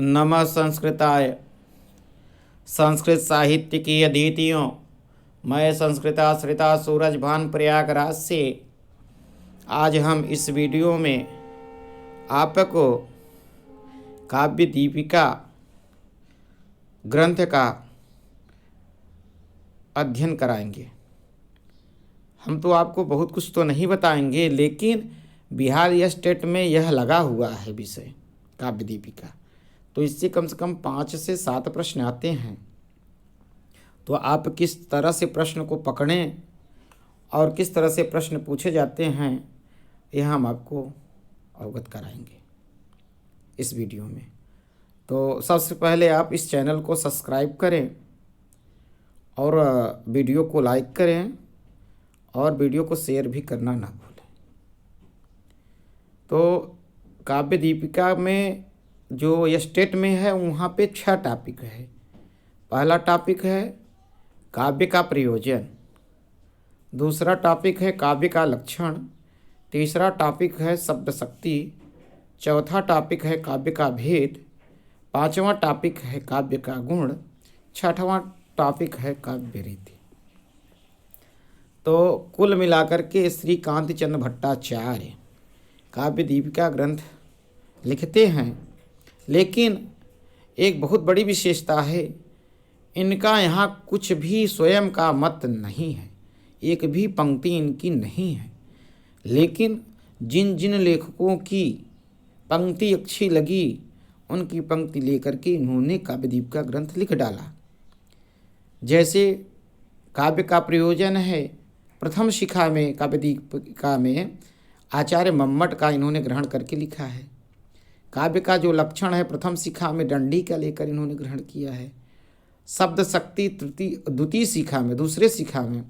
नमः संस्कृताय। संस्कृत साहित्य की अतिथियों, मैं संस्कृताश्रिता सूरजभान प्रयागराज से आज हम इस वीडियो में आपको काव्य दीपिका ग्रंथ का अध्ययन कराएंगे। हम तो आपको बहुत कुछ तो नहीं बताएंगे, लेकिन बिहार या स्टेट में यह लगा हुआ है विषय काव्य दीपिका, तो इससे कम से कम 5 से 7 प्रश्न आते हैं। तो आप किस तरह से प्रश्न को पकड़ें और किस तरह से प्रश्न पूछे जाते हैं, यह हम आपको अवगत कराएंगे इस वीडियो में। तो सबसे पहले आप इस चैनल को सब्सक्राइब करें और वीडियो को लाइक करें और वीडियो को शेयर भी करना ना भूलें। तो काव्य दीपिका में जो ये स्टेट में है, वहाँ पे 6 टॉपिक है। पहला टॉपिक है काव्य का प्रयोजन, दूसरा टॉपिक है काव्य का लक्षण, तीसरा टॉपिक है शब्द शक्ति, चौथा टॉपिक है काव्य का भेद, पांचवा टॉपिक है काव्य का गुण, छठवां टॉपिक है काव्य रीति। तो कुल मिलाकर के श्री कांतिचंद भट्टाचार्य काव्य दीपिका ग्रंथ लिखते हैं, लेकिन एक बहुत बड़ी विशेषता है, इनका यहाँ कुछ भी स्वयं का मत नहीं है, एक भी पंक्ति इनकी नहीं है। लेकिन जिन जिन लेखकों की पंक्ति अच्छी लगी, उनकी पंक्ति लेकर के इन्होंने काव्य दीपिका ग्रंथ लिख डाला। जैसे काव्य का प्रयोजन है, प्रथम शिखा में काव्य दीपिका में आचार्य मम्मट का इन्होंने ग्रहण करके लिखा है। काव्य का जो लक्षण है, प्रथम शिखा में दंडी का लेकर इन्होंने ग्रहण किया है। शब्द शक्ति द्वितीय शिखा में, दूसरे शिखा में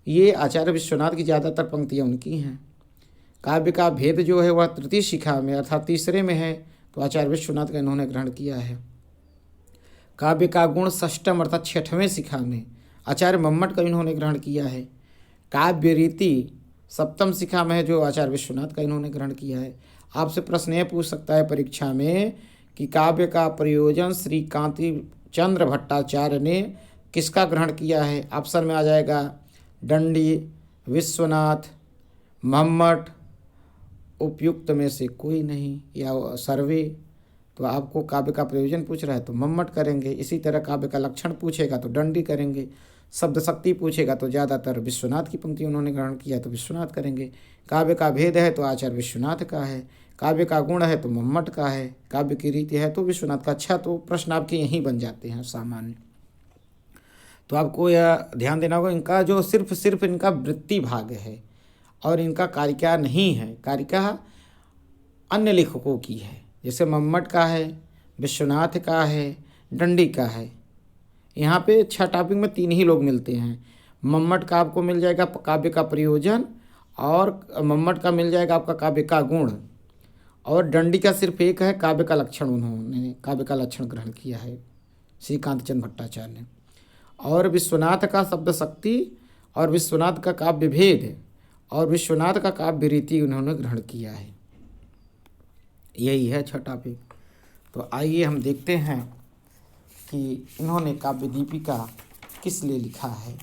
ये आचार्य विश्वनाथ की ज़्यादातर पंक्तियाँ उनकी हैं। काव्य का भेद जो है वह तृतीय शिखा में अर्थात तीसरे में है, तो आचार्य विश्वनाथ का इन्होंने ग्रहण किया है। काव्य का गुण षष्ठम अर्थात 6वें शिखा में आचार्य मम्मट का इन्होंने ग्रहण किया है। काव्य रीति सप्तम शिखा में है, जो आचार्य विश्वनाथ का इन्होंने ग्रहण किया है। आपसे प्रश्न यह पूछ सकता है परीक्षा में कि काव्य का प्रयोजन श्री कांतिचंद्र भट्टाचार्य ने किसका ग्रहण किया है। ऑप्शन में आ जाएगा दंडी, विश्वनाथ, मम्मट, उपयुक्त में से कोई नहीं या सर्वे। तो आपको काव्य का प्रयोजन पूछ रहा है तो मम्मट करेंगे। इसी तरह काव्य का लक्षण पूछेगा तो दंडी करेंगे। शब्द शक्ति पूछेगा तो ज़्यादातर विश्वनाथ की पंक्ति उन्होंने ग्रहण किया तो विश्वनाथ करेंगे। काव्य का भेद है तो आचार्य विश्वनाथ का है। काव्य का गुण है तो मम्मट का है। काव्य की रीति है तो विश्वनाथ का। अच्छा, तो प्रश्न आपके यहीं बन जाते हैं सामान्य। तो आपको यह ध्यान देना होगा, इनका जो सिर्फ इनका वृत्ति भाग है और इनका कारिका नहीं है। कारिका अन्य लेखकों की है, जैसे मम्मट का है, विश्वनाथ का है, दंडी का है। यहाँ पे 6 टॉपिक में 3 ही लोग मिलते हैं। मम्मट का आपको मिल जाएगा काव्य का प्रयोजन, और मम्मट का मिल जाएगा आपका काव्य का गुण, और दंडी का सिर्फ एक है काव्य का लक्षण। उन्होंने काव्य का लक्षण ग्रहण किया है श्री कांतिचंद भट्टाचार्य ने। और विश्वनाथ का शब्द शक्ति, और विश्वनाथ का काव्य भेद, और विश्वनाथ का काव्य रीति उन्होंने ग्रहण किया है। यही है 6 टॉपिक। तो आइए हम देखते हैं कि इन्होंने काव्य दीपिका किस लिए लिखा है।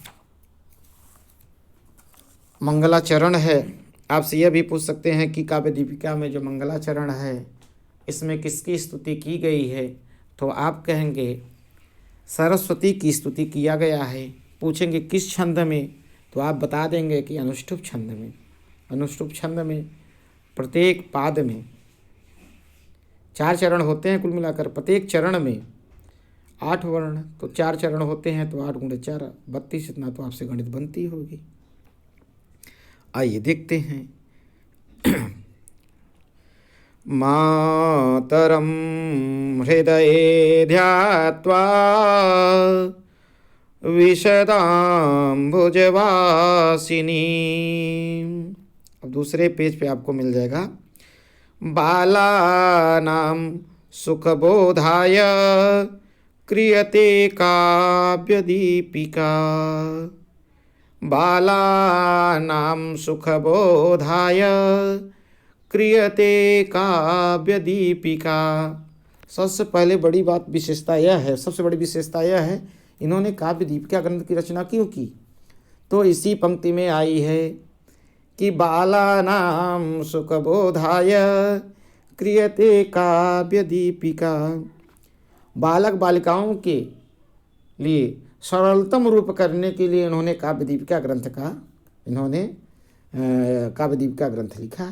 मंगलाचरण है। आपसे यह भी पूछ सकते हैं कि काव्य दीपिका में जो मंगलाचरण है, इसमें किसकी स्तुति की गई है, तो आप कहेंगे सरस्वती की स्तुति किया गया है। पूछेंगे किस छंद में, तो आप बता देंगे कि अनुष्टुप छंद में। अनुष्टुप छंद में प्रत्येक पाद में 4 चरण होते हैं कुल मिलाकर। प्रत्येक चरण में 8 वर्ण, तो 4 चरण होते हैं, तो 8 गुणे 4 32। इतना तो आपसे गणित बनती होगी। आइए देखते हैं। मातरम हृदये ध्यात्वा विशदाम्बुजवासिनी। अब दूसरे पेज पे आपको मिल जाएगा बालानां सुखबोधाय क्रियते काव्य दीपिका। बालानां सुखबोधाय क्रियते काव्य दीपिका। सबसे पहले बड़ी बात विशेषता यह है, सबसे बड़ी विशेषता यह है, इन्होंने काव्य दीपिका ग्रंथ की रचना क्यों की? तो इसी पंक्ति में आई है कि बालानां सुखबोधाय क्रियते काव्य दीपिका। बालक बालिकाओं के लिए सरलतम रूप करने के लिए इन्होंने काव्य दीपिका ग्रंथ का काव्य दीपिका ग्रंथ लिखा।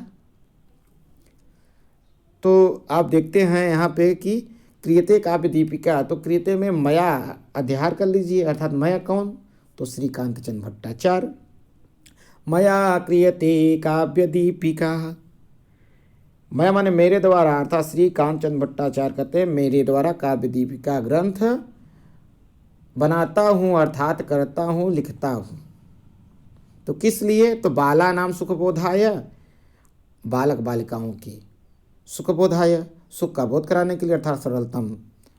तो आप देखते हैं यहाँ पे कि क्रियते काव्य दीपिका, तो क्रियते में मया अध्याहार कर लीजिए, अर्थात मया कौन? तो श्रीकांत चंद्र भट्टाचार्य। मया क्रियते काव्य दीपिका, मया माने मेरे द्वारा, अर्थात श्रीकांत चंद्र भट्टाचार्य कहते हैं मेरे द्वारा काव्य दीपिका ग्रंथ बनाता हूँ, अर्थात करता हूँ, लिखता हूँ। तो किस लिए? तो बाला नाम सुखबोधाय, बालक बालिकाओं के सुखबोधाय, सुख का बोध कराने के लिए, अर्थात सरलतम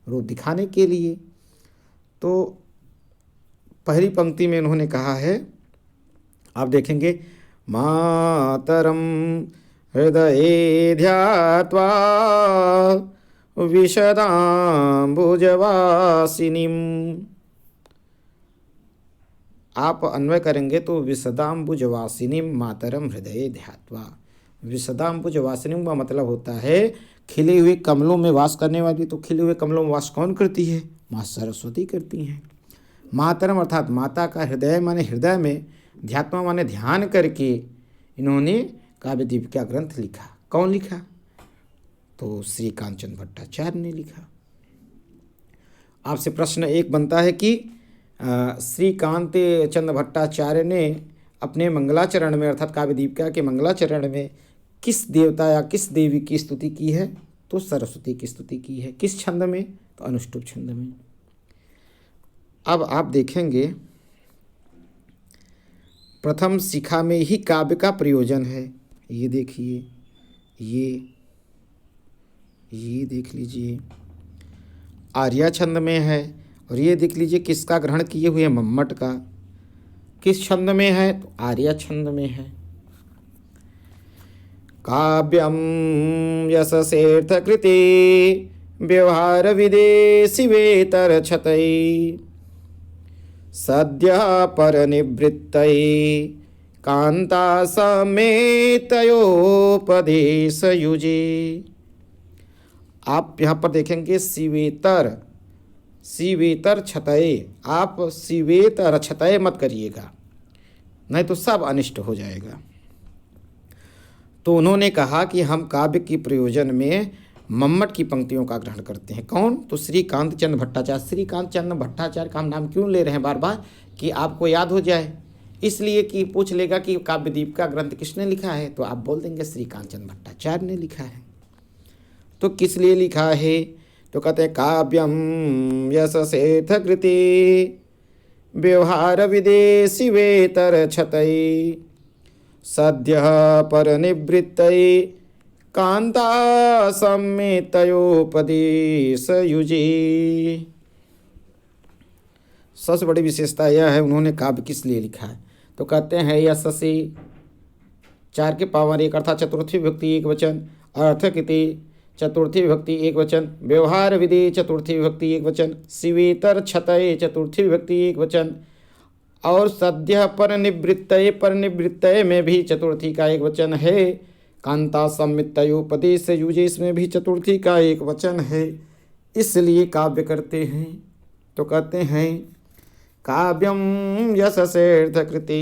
रूप दिखाने के लिए। तो पहली पंक्ति में इन्होंने कहा है, आप देखेंगे, मातरम हृदये ध्यात्वा विशदाम्बुजवासिनीम। आप अन्वय करेंगे तो विशदाम्बुजवासिनीम मातरम हृदये ध्यात्वा। विशदाम्बुजवासिनीम का मतलब होता है खिले हुए कमलों में वास करने वाली। तो खिले हुए कमलों में वास कौन करती है? माँ सरस्वती करती हैं। मातरम अर्थात माता का, हृदय माने हृदय में, ध्यात्मा माने ध्यान करके इन्होंने काव्य दीपिका ग्रंथ लिखा। कौन लिखा? तो श्रीकांत चंद्र भट्टाचार्य ने लिखा। आपसे प्रश्न एक बनता है कि श्रीकांत चंद्र भट्टाचार्य ने अपने मंगलाचरण में, अर्थात काव्य दीपिका के मंगलाचरण में किस देवता या किस देवी की स्तुति की है? तो सरस्वती की स्तुति की है। किस छंद में? तो अनुष्टुप छंद में। अब आप देखेंगे प्रथम शिखा में ही काव्य का प्रयोजन है। ये देखिए, ये देख लीजिए आर्या छंद में है, और ये देख लीजिए किसका ग्रहण किए हुए? मम्मट का। किस छंद में है? तो आर्या छंद में है। काव्यम यशसेर्थ कृते व्यवहार विदेशी वेतर छतई सद्यः परनिवृत्तये कांता समेतयोपदेश युजे। आप यहाँ पर देखेंगे शिवेतर, शिवेतर छतये। आप शिवेतर छतये मत करिएगा, नहीं तो सब अनिष्ट हो जाएगा। तो उन्होंने कहा कि हम काव्य की प्रयोजन में मम्मट की पंक्तियों का ग्रहण करते हैं। कौन? तो श्रीकांत चंद्र भट्टाचार्य। श्रीकांत चंद्र भट्टाचार्य का हम नाम क्यों ले रहे हैं बार बार? कि आपको याद हो जाए, इसलिए कि पूछ लेगा कि काव्य दीपिका ग्रंथ किसने लिखा है, तो आप बोल देंगे श्रीकांत चंद्र भट्टाचार्य ने लिखा है। तो किस लिए लिखा है? तो कहते हैं काव्यम यशसेर्थ कृते व्यवहार विदेशी वेतर छतई सद्यः परनिवृत्तये कांता सम्मेतयोपदेश युजे। सबसे बड़ी विशेषता यह है उन्होंने काव्य किस लिए लिखा है। तो कहते हैं यश से 4 के पावर 1 अर्थात चतुर्थी विभक्ति एक वचन, अर्थ कृति चतुर्थी विभक्ति एक वचन, व्यवहार विधि चतुर्थी विभक्ति एक वचन, शिवेतर छतये चतुर्थी विभक्ति एक वचन, और सद्य परनिवृत्तये, परनिवृत्तये में भी चतुर्थी का एक वचन है, कांता सम्मितयोपदेश युजे इसमें भी चतुर्थी का एक वचन है, इसलिए काव्य करते हैं। तो कहते हैं काव्यम यशसेर्थ कृते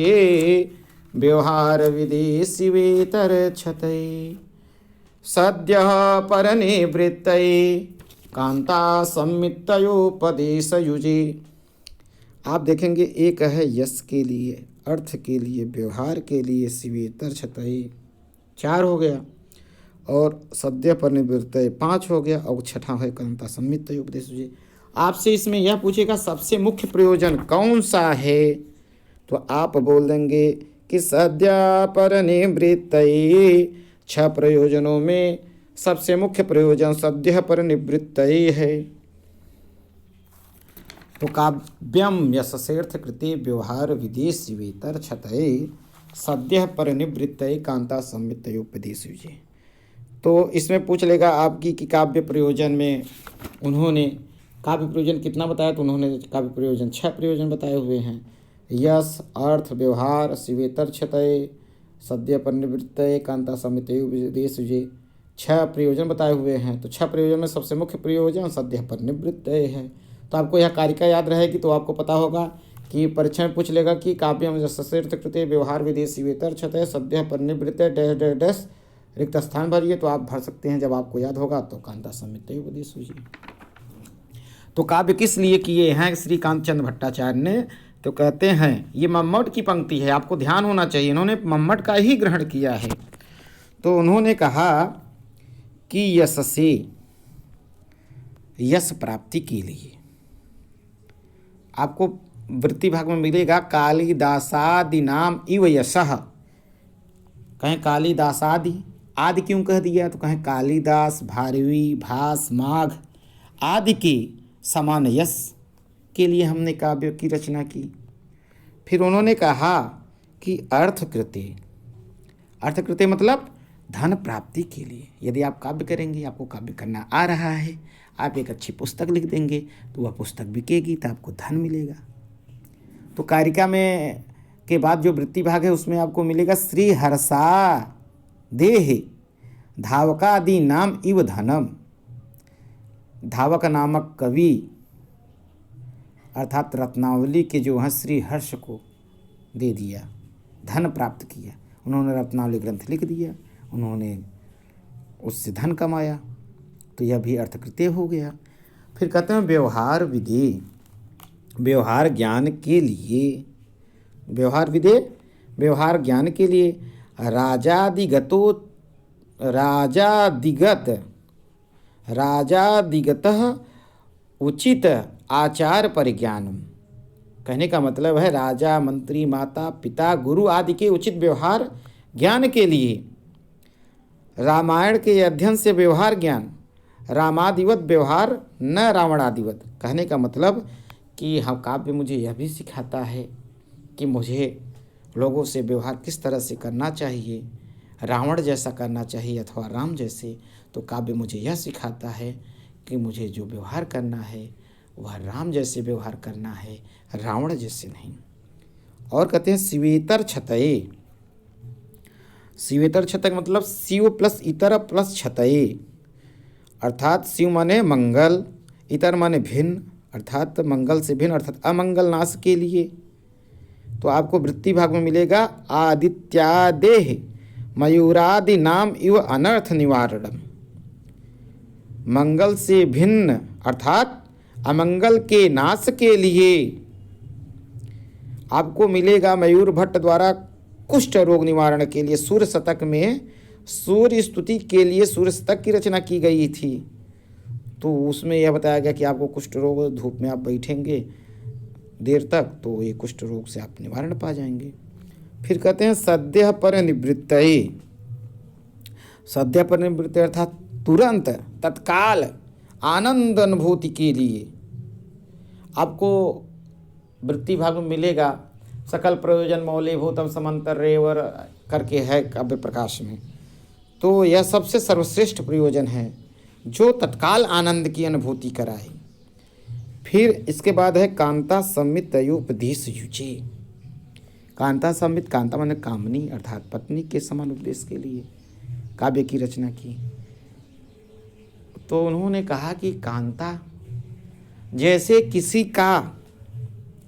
व्यवहार विदेशी वेतर छतये सद्यः परनिवृत्तये कांता सम्मितयोपदेश युजे। आप देखेंगे एक है यश के लिए, अर्थ के लिए, व्यवहार के लिए शिवेतर छतये 4 हो गया, और सद्य परनिवृत्तये 5 हो गया, और 6ठा है कांता सम्मितयोपदेश युजे। आपसे इसमें यह पूछेगा सबसे मुख्य प्रयोजन कौन सा है, तो आप बोल देंगे कि सद्य परनिवृत्तये। 6 प्रयोजनों में सबसे मुख्य प्रयोजन सद्य परनिवृत्तये है। तो काव्यम यशसेर्थ कृते व्यवहार विदेशी वेतर छतये सद्य परनिवृत्तये कांता सम्मितयोपदेश युजे। तो इसमें पूछ लेगा आपकी कि काव्य प्रयोजन में उन्होंने काव्य प्रयोजन कितना बताया, तो उन्होंने काव्य प्रयोजन 6 प्रयोजन बताए हुए हैं। यश, अर्थ, व्यवहार, शिवेतर क्षतय, सद्य परिनिवृत्तये, कांता समितय, विदेशुजे, 6 प्रयोजन बताए हुए हैं। तो 6 प्रयोजन में सबसे मुख्य प्रयोजन सद्य परिनिवृत्तये है। तो आपको यह कारिका याद रहेगी तो आपको पता होगा कि परीक्षा में पूछ लेगा कि काव्यम यशस्यर्थ कृते व्यवहार विदेशी वेतर क्षतय सद्य परिनिवृत्तये डैश डैश डैश रिक्त स्थान भरिए। तो आप भर सकते हैं, जब आपको याद होगा तो कांता समितय विदेशुजे। तो काव्य किस लिए किए हैं श्रीकांत चंद्र भट्टाचार्य ने, तो कहते हैं ये मम्मट की पंक्ति है, आपको ध्यान होना चाहिए, इन्होंने मम्मट का ही ग्रहण किया है। तो उन्होंने कहा कि यश से, यश प्राप्ति के लिए आपको वृत्ति भाग में मिलेगा कालिदासादि नाम इव यशः। कहें कालिदासादि, आदि क्यों कह दिया, तो कहें कालिदास, भारवी, भास, माघ आदि के समान यश के लिए हमने काव्य की रचना की। फिर उन्होंने कहा कि अर्थकृते, अर्थकृते मतलब धन प्राप्ति के लिए। यदि आप काव्य करेंगे, आपको काव्य करना आ रहा है, आप एक अच्छी पुस्तक लिख देंगे तो वह पुस्तक बिकेगी तो आपको धन मिलेगा। तो कारिका में के बाद जो वृत्ति भाग है उसमें आपको मिलेगा श्री हर्षा देह धावकादि नाम इव धनम। धावक नामक कवि अर्थात रत्नावली के जो हैं श्री हर्ष को दे दिया, धन प्राप्त किया। उन्होंने रत्नावली ग्रंथ लिख दिया, उन्होंने उससे धन कमाया, तो यह भी अर्थकृत्य हो गया। फिर कहते हैं व्यवहार विधि, व्यवहार ज्ञान के लिए, व्यवहार विधि व्यवहार ज्ञान के लिए राजादिगतः उचित आचार परिज्ञानम। कहने का मतलब है राजा, मंत्री, माता, पिता, गुरु आदि के उचित व्यवहार ज्ञान के लिए। रामायण के अध्ययन से व्यवहार ज्ञान, रामादिवत व्यवहार न रावणादिवत। कहने का मतलब कि हम काव्य मुझे यह भी सिखाता है कि मुझे लोगों से व्यवहार किस तरह से करना चाहिए, रावण जैसा करना चाहिए अथवा राम जैसे। तो काव्य मुझे यह सिखाता है कि मुझे जो व्यवहार करना है वह राम जैसे व्यवहार करना है, रावण जैसे नहीं। और कहते हैं शिवेतर क्षतये, शिवेतर क्षतय मतलब शिव प्लस इतर प्लस क्षतये, अर्थात शिव माने मंगल, इतर माने भिन्न अर्थात मंगल से भिन्न अर्थात अमंगल नाश के लिए। तो आपको वृत्ति भाग में मिलेगा आदित्यादेह मयूरादि नाम इव अनर्थ निवारणम। मंगल से भिन्न अर्थात अमंगल के नाश के लिए आपको मिलेगा मयूर भट्ट द्वारा कुष्ठ रोग निवारण के लिए। सूर्य शतक में सूर्य स्तुति के लिए सूर्य शतक की रचना की गई थी, तो उसमें यह बताया गया कि आपको कुष्ठ रोग, धूप में आप बैठेंगे देर तक तो ये कुष्ठ रोग से आप निवारण पा जाएंगे। फिर कहते हैं सद्य पर निवृत्तये, सद्य पर निवृत्त अर्थात तुरंत तत्काल आनंद अनुभूति के लिए आपको वृत्ति भाग में मिलेगा सकल प्रयोजन मौलीभूतम समंतर रेवर करके है काव्य प्रकाश में। तो यह सबसे सर्वश्रेष्ठ प्रयोजन है जो तत्काल आनंद की अनुभूति कराए। फिर इसके बाद है कांता संमित तयोपदेश युचे। कांता संमित, कांता माने कामनी अर्थात पत्नी के समान उपदेश के लिए काव्य की रचना की। तो उन्होंने कहा कि कांता जैसे किसी का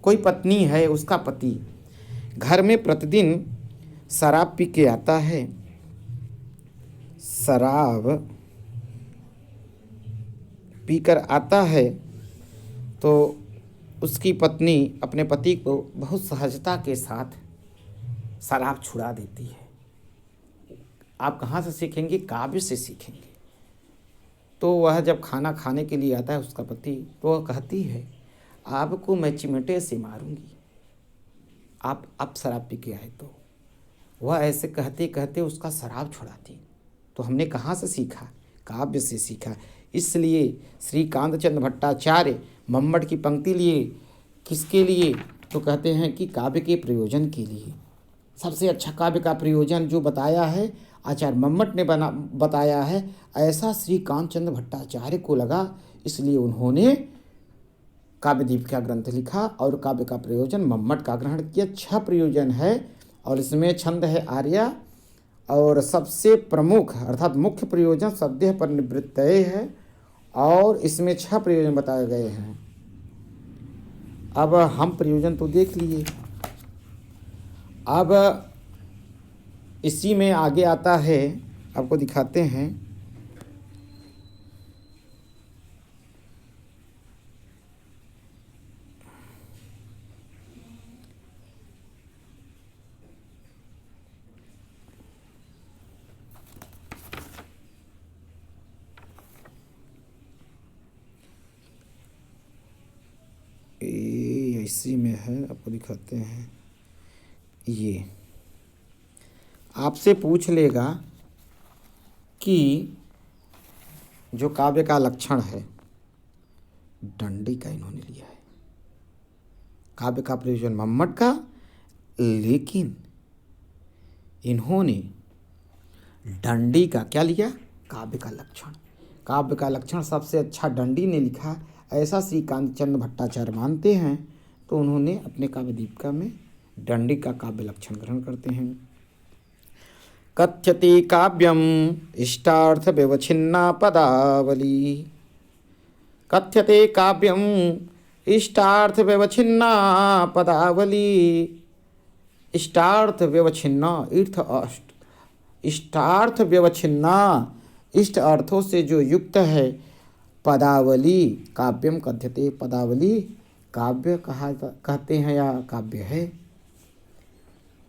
कोई पत्नी है, उसका पति घर में प्रतिदिन शराब पी के आता है, शराब पीकर आता है, तो उसकी पत्नी अपने पति को बहुत सहजता के साथ शराब छुड़ा देती है। आप कहाँ से सीखेंगे? काव्य से सीखेंगे। तो वह जब खाना खाने के लिए आता है उसका पति, तो वह कहती है आपको मैं चिमटे से मारूंगी, आप अब शराब पी के आए। तो वह ऐसे कहते कहते उसका शराब छुड़ाती। तो हमने कहाँ से सीखा? काव्य से सीखा। इसलिए श्रीकांत चंद्र भट्टाचार्य मम्मट की पंक्ति लिए किसके लिए? तो कहते हैं कि काव्य के प्रयोजन के लिए। सबसे अच्छा काव्य का प्रयोजन जो बताया है आचार्य मम्मट ने बताया है, ऐसा श्री कांतचंद्र भट्टाचार्य को लगा, इसलिए उन्होंने काव्य दीपिका ग्रंथ लिखा और काव्य का प्रयोजन मम्मट का ग्रहण किया। 6 प्रयोजन है और इसमें छंद है आर्या और सबसे प्रमुख अर्थात मुख्य प्रयोजन सद्यः पर निवृत्तये है और इसमें 6 प्रयोजन बताए गए हैं। अब हम प्रयोजन तो देख लिए, अब इसी में आगे आता है, आपको दिखाते हैं। इसी में है, आपको दिखाते हैं। ये आपसे पूछ लेगा कि जो काव्य का लक्षण है, दंडी का इन्होंने लिया है, काव्य का प्रयोजन मम्मट का, लेकिन इन्होंने दंडी का क्या लिया, काव्य का लक्षण। काव्य का लक्षण सबसे अच्छा दंडी ने लिखा, ऐसा श्री कांतचंद्र भट्टाचार्य मानते हैं, तो उन्होंने अपने काव्य दीपिका में दंडी का काव्य लक्षण ग्रहण करते हैं। कथ्यते काव्यम इष्टार्थ व्यवच्छिन्ना पदावली, कथ्यते काव्यम इष्टार्थ व्यवच्छिन्ना पदावली। इष्टार्थ व्यवच्छिन्ना, इष्टार्थ व्यवच्छिन्ना, इष्ट अर्थों से जो युक्त है, पदावली काव्यम कथ्यते, पदावली काव्य कहते हैं या काव्य है।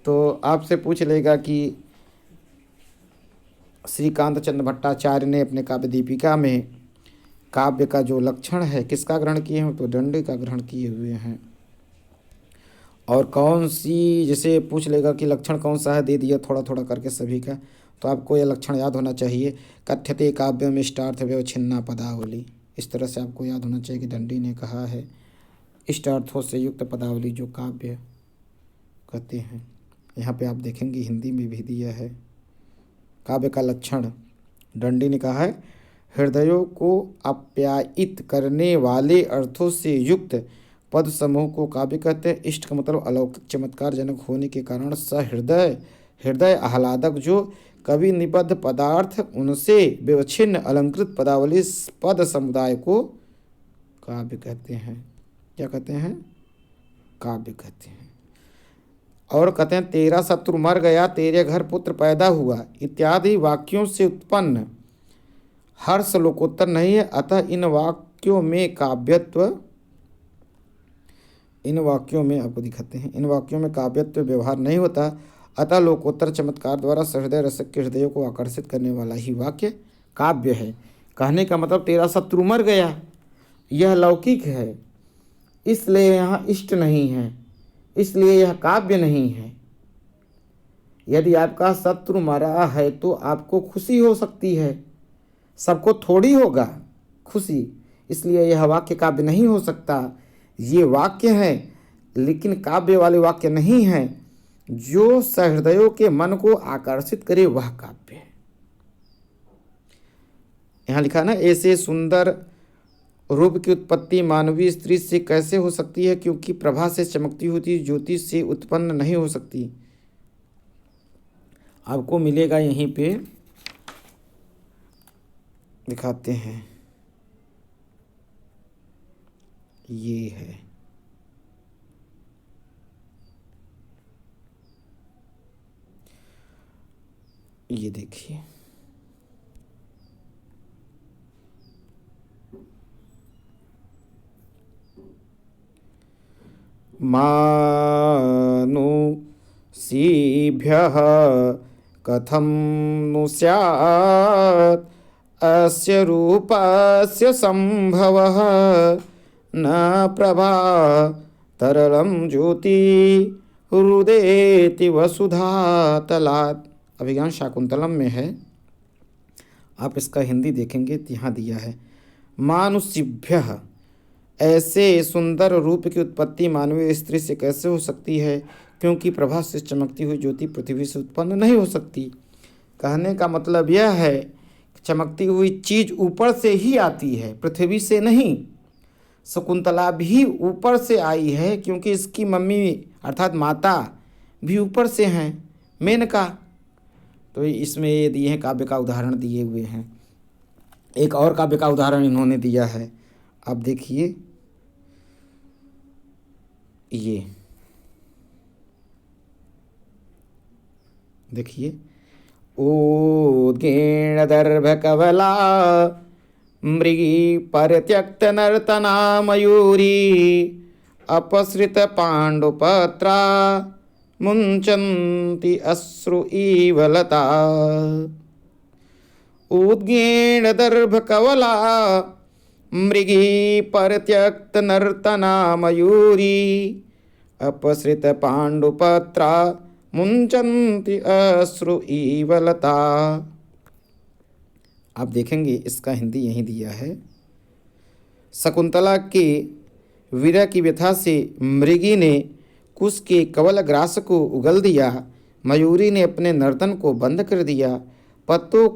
तो आपसे पूछ लेगा कि श्री कांतचंद्र भट्टाचार्य ने अपने काव्य दीपिका में काव्य का जो लक्षण है किसका ग्रहण किए हैं, तो दंडी का ग्रहण किए हुए हैं। और कौन सी, जैसे पूछ लेगा कि लक्षण कौन सा है, दे दिया थोड़ा थोड़ा करके सभी का, तो आपको यह लक्षण याद होना चाहिए। कथ्यते काव्यम इष्टार्थ व्यवच्छिन्ना पदावली, इस तरह से आपको याद होना चाहिए कि दंडी ने कहा है इष्टार्थों से युक्त पदावली जो काव्य कहते हैं। यहाँ पे आप देखेंगे हिंदी में भी दिया है। काव्य का लक्षण दंडी ने कहा है, हृदयों को आप्यायित करने वाले अर्थों से युक्त पद समूह को काव्य कहते हैं। इष्ट का मतलब अलौकिक चमत्कार जनक होने के कारण सहृदय, हृदय आह्लादक जो कवि निबद्ध पदार्थ, उनसे विवच्छिन्न अलंकृत पदावली पद समुदाय को काव्य कहते हैं। क्या कहते हैं, काव्य कहते हैं। और कहते हैं तेरा शत्रु मर गया, तेरे घर पुत्र पैदा हुआ इत्यादि वाक्यों से उत्पन्न हर्ष लोकोत्तर नहीं है, अतः इन वाक्यों में काव्यत्व, इन वाक्यों में आपको दिखाते हैं, इन वाक्यों में काव्यत्व व्यवहार नहीं होता, अतः लोकोत्तर चमत्कार द्वारा सहृदय रसक के हृदयों को आकर्षित करने वाला ही वाक्य काव्य है। कहने का मतलब तेरा शत्रु मर गया, यह लौकिक है, इसलिए यहाँ इष्ट नहीं है, इसलिए यह काव्य नहीं है। यदि आपका शत्रु मरा है तो आपको खुशी हो सकती है, सबको थोड़ी होगा खुशी, इसलिए यह वाक्य काव्य नहीं हो सकता। ये वाक्य है लेकिन काव्य वाले वाक्य नहीं है, जो सहृदयों के मन को आकर्षित करे वह काव्य है। यहाँ लिखा ना, ऐसे सुंदर रूप की उत्पत्ति मानवीय स्त्री से कैसे हो सकती है, क्योंकि प्रभा से चमकती हुई ज्योति से उत्पन्न नहीं हो सकती। आपको मिलेगा यहीं पे, दिखाते हैं, ये है, ये देखिए, मानुषीभ्यः कथं नु स्यात् अस्य रूपस्य संभवः, न प्रभा तरलं ज्योति हृदेति वसुधा तलात्। अभिज्ञान शाकुंतलम में है, आप इसका हिंदी देखेंगे तो यहाँ दिया है, मानुषीभ्यः, ऐसे सुंदर रूप की उत्पत्ति मानवीय स्त्री से कैसे हो सकती है, क्योंकि प्रभा से चमकती हुई ज्योति पृथ्वी से उत्पन्न नहीं हो सकती। कहने का मतलब यह है कि चमकती हुई चीज ऊपर से ही आती है, पृथ्वी से नहीं। शकुंतला भी ऊपर से आई है क्योंकि इसकी मम्मी अर्थात माता भी ऊपर से हैं, मेनका। तो इसमें ये दिए हैं, काव्य का उदाहरण दिए हुए हैं। एक और काव्य का उदाहरण इन्होंने दिया है, आप देखिए ये देखिए, उद्गीर्ण दर्भ कवला मृगी परित्यक्त नर्तना मयूरी अपसृत पांडुपत्रा मुंचन्ति अश्रु इवलता। उद्गीर्ण दर्भ कवला मृगी परित्यक्त नर्तना मयूरी अपसृत पांडुपत्रा मुंचन्ति अश्रु इवलता। आप देखेंगे इसका हिंदी यही दिया है। शकुंतला के वीरा की व्यथा से मृगी ने कुश के कवल ग्रास को उगल दिया, मयूरी ने अपने नर्तन को बंद कर दिया, पत्तों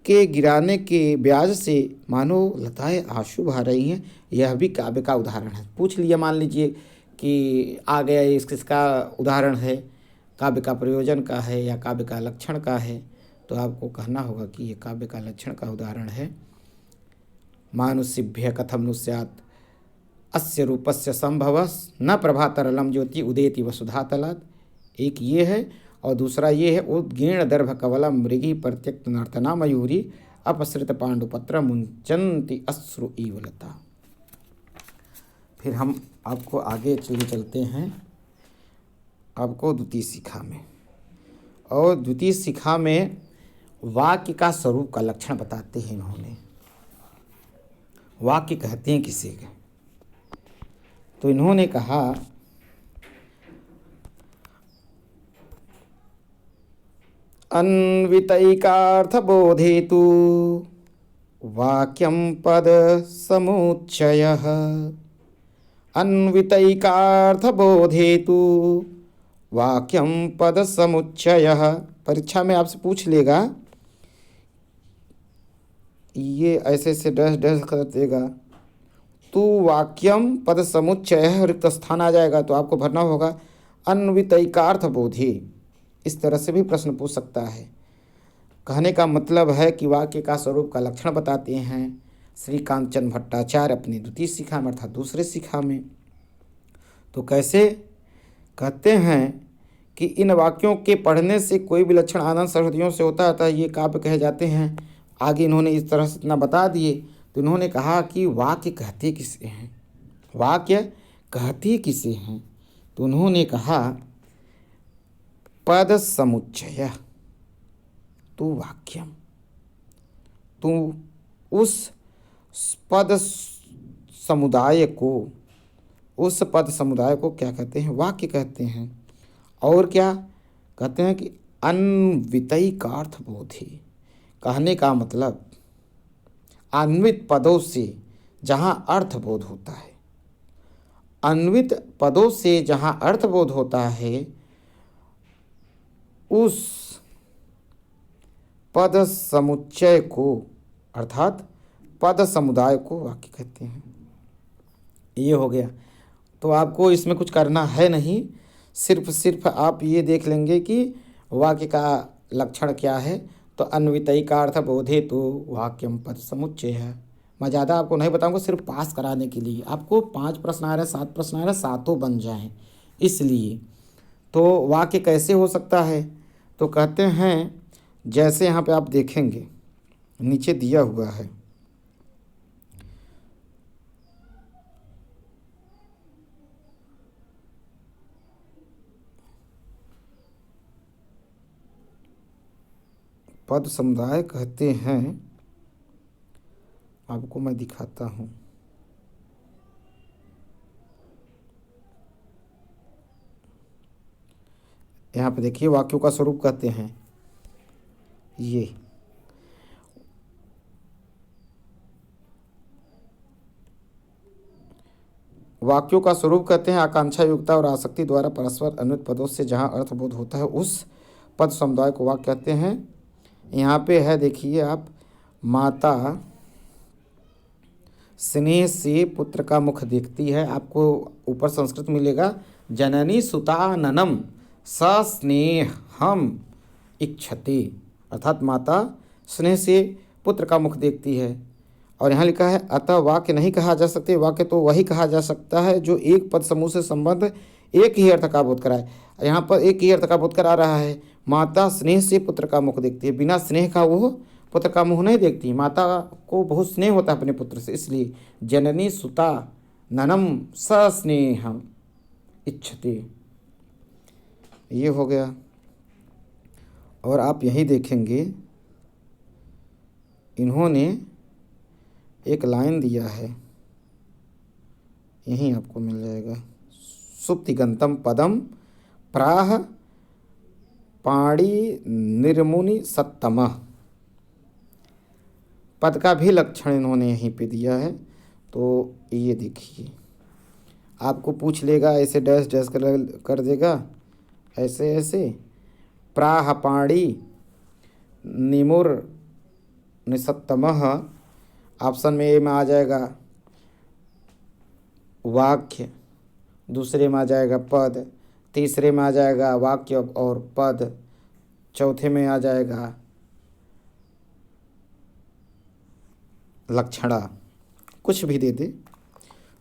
के गिराने के ब्याज से मानो लताएं आंसू बहा रही हैं। यह भी काव्य का उदाहरण है। पूछ लिया, मान लीजिए कि आ गया इसका उदाहरण है, काव्य का प्रयोजन का है या काव्य का लक्षण का है, तो आपको कहना होगा कि ये काव्य का लक्षण का उदाहरण है। मानुषिभ्य कथम नु स्यात् अस्य रूपस्य संभवः न प्रभातरलम ज्योति उदेति वसुधातलात्। एक ये है और दूसरा ये है, उद्गीर्ण दर्भ कवला मृगी प्रत्यक्त नर्तना मयूरी अपसृत पांडुपत्र मुंचन्ति अश्रु इवलता। फिर हम आपको आगे चलते हैं आपको द्वितीय शिखा में, और द्वितीय शिखा में वाक्य का स्वरूप का लक्षण बताते हैं इन्होंने। वाक्य कहते हैं किसे के, तो इन्होंने कहा अन्वितैकार्थबोधेतु वाक्यं पद समुच्चयः। अन्वितैकार्थबोधेतु वाक्यं पद समुच्चयः। परीक्षा में आपसे पूछ लेगा, ये ऐसे से डैश डैश कर देगा, तो वाक्यम पद समुच्चय रिक्त स्थान आ जाएगा, तो आपको भरना होगा अन्वितैकार्थ बोधि। इस तरह से भी प्रश्न पूछ सकता है। कहने का मतलब है कि वाक्य का स्वरूप का लक्षण बताते हैं श्रीकांत चंद्र भट्टाचार्य अपनी द्वितीय शिखा में अर्थात दूसरे शिखा में। तो कैसे कहते हैं कि इन वाक्यों के पढ़ने से कोई भी लक्षण आनंद सरहदियों से होता है, ये काव्य कहे जाते हैं। आगे इन्होंने इस तरह से इतना बता दिए, तो इन्होंने कहा कि वाक्य कहते किसे हैं, वाक्य कहते किसे हैं, तो उन्होंने कहा पद समुच्चय तो वाक्यम। तो उस पद समुदाय को, उस पद समुदाय को क्या कहते हैं, वाक्य कहते हैं। और क्या कहते हैं कि अन्वितैकार्थ बोधि। कहने का मतलब अन्वित पदों से जहाँ अर्थबोध होता है, अन्वित पदों से जहाँ अर्थबोध होता है, उस पद समुच्चय को अर्थात पद समुदाय को वाक्य कहते हैं। ये हो गया। तो आपको इसमें कुछ करना है नहीं, सिर्फ आप ये देख लेंगे कि वाक्य का लक्षण क्या है। तो अन्वितैकार्थ बोधे तो वाक्यम पद समुच्चय है। मैं ज़्यादा आपको नहीं बताऊंगा, सिर्फ पास कराने के लिए। आपको 5 प्रश्न आ रहे हैं, 7 प्रश्न आ रहे हैं, सातों बन जाएं इसलिए। तो वाक्य कैसे हो सकता है, तो कहते हैं जैसे यहाँ पे आप देखेंगे नीचे दिया हुआ है, पद समुदाय कहते हैं। आपको मैं दिखाता हूँ। यहाँ पे देखिए वाक्यों का स्वरूप कहते हैं ये। वाक्यों का स्वरूप कहते हैं आकांक्षा युक्ता और आसक्ति द्वारा परस्पर अन्वित पदों से जहाँ अर्थबोध होता है, उस पद समुदाय को वाक्य कहते हैं। यहाँ पे है, देखिए आप, माता स्नेह से पुत्र का मुख देखती है। आपको ऊपर संस्कृत मिलेगा, जननी सुताननम सस्नेहम इच्छति, अर्थात माता स्नेह से पुत्र का मुख देखती है। और यहाँ लिखा है अतः वाक्य नहीं कहा जा सकते, वाक्य तो वही कहा जा सकता है जो एक पद समूह से संबंध एक ही अर्थ का बोध कराए। यहाँ पर एक ही अर्थ का बोध करा रहा है। माता स्नेह से पुत्र का मुख देखती है, बिना स्नेह का वो पुत्र का मुँह नहीं देखती। माता को बहुत स्नेह होता है अपने पुत्र से, इसलिए जननी सुता ननम सस्नेहम इच्छति, ये हो गया। और आप यही देखेंगे, इन्होंने एक लाइन दिया है, यहीं आपको मिल जाएगा, सुप्तिगंतम पदम प्राह पाणी निर्मुनि सत्तम, पद का भी लक्षण इन्होंने यहीं पे दिया है। तो ये देखिए, आपको पूछ लेगा, ऐसे डैश डैश कर देगा, ऐसे ऐसे, प्राह पाणी निमुर निसत्तमः, ऑप्शन में ए में आ जाएगा वाक्य, दूसरे में आ जाएगा पद, तीसरे में आ जाएगा वाक्य और पद, चौथे में आ जाएगा लक्षणा, कुछ भी दे दे।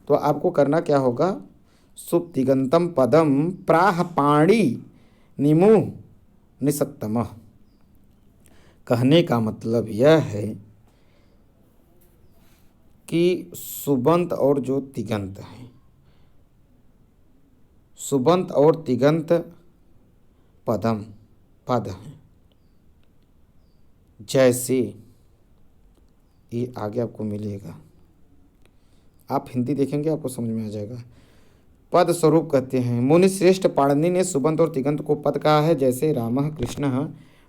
तो आपको करना क्या होगा, सुप्तिगंतम पदम प्राह पाणी निमुह निसत्तमः, कहने का मतलब यह है कि सुबंत और जो तिगंत हैं, सुबंत और तिगंत पदम पद हैं। जैसे ये आगे आपको मिलेगा, आप हिंदी देखेंगे आपको समझ में आ जाएगा। पद स्वरूप कहते हैं, मुनि श्रेष्ठ पाणिनि ने सुबंत और तिगंत को पद कहा है। जैसे रामः कृष्णः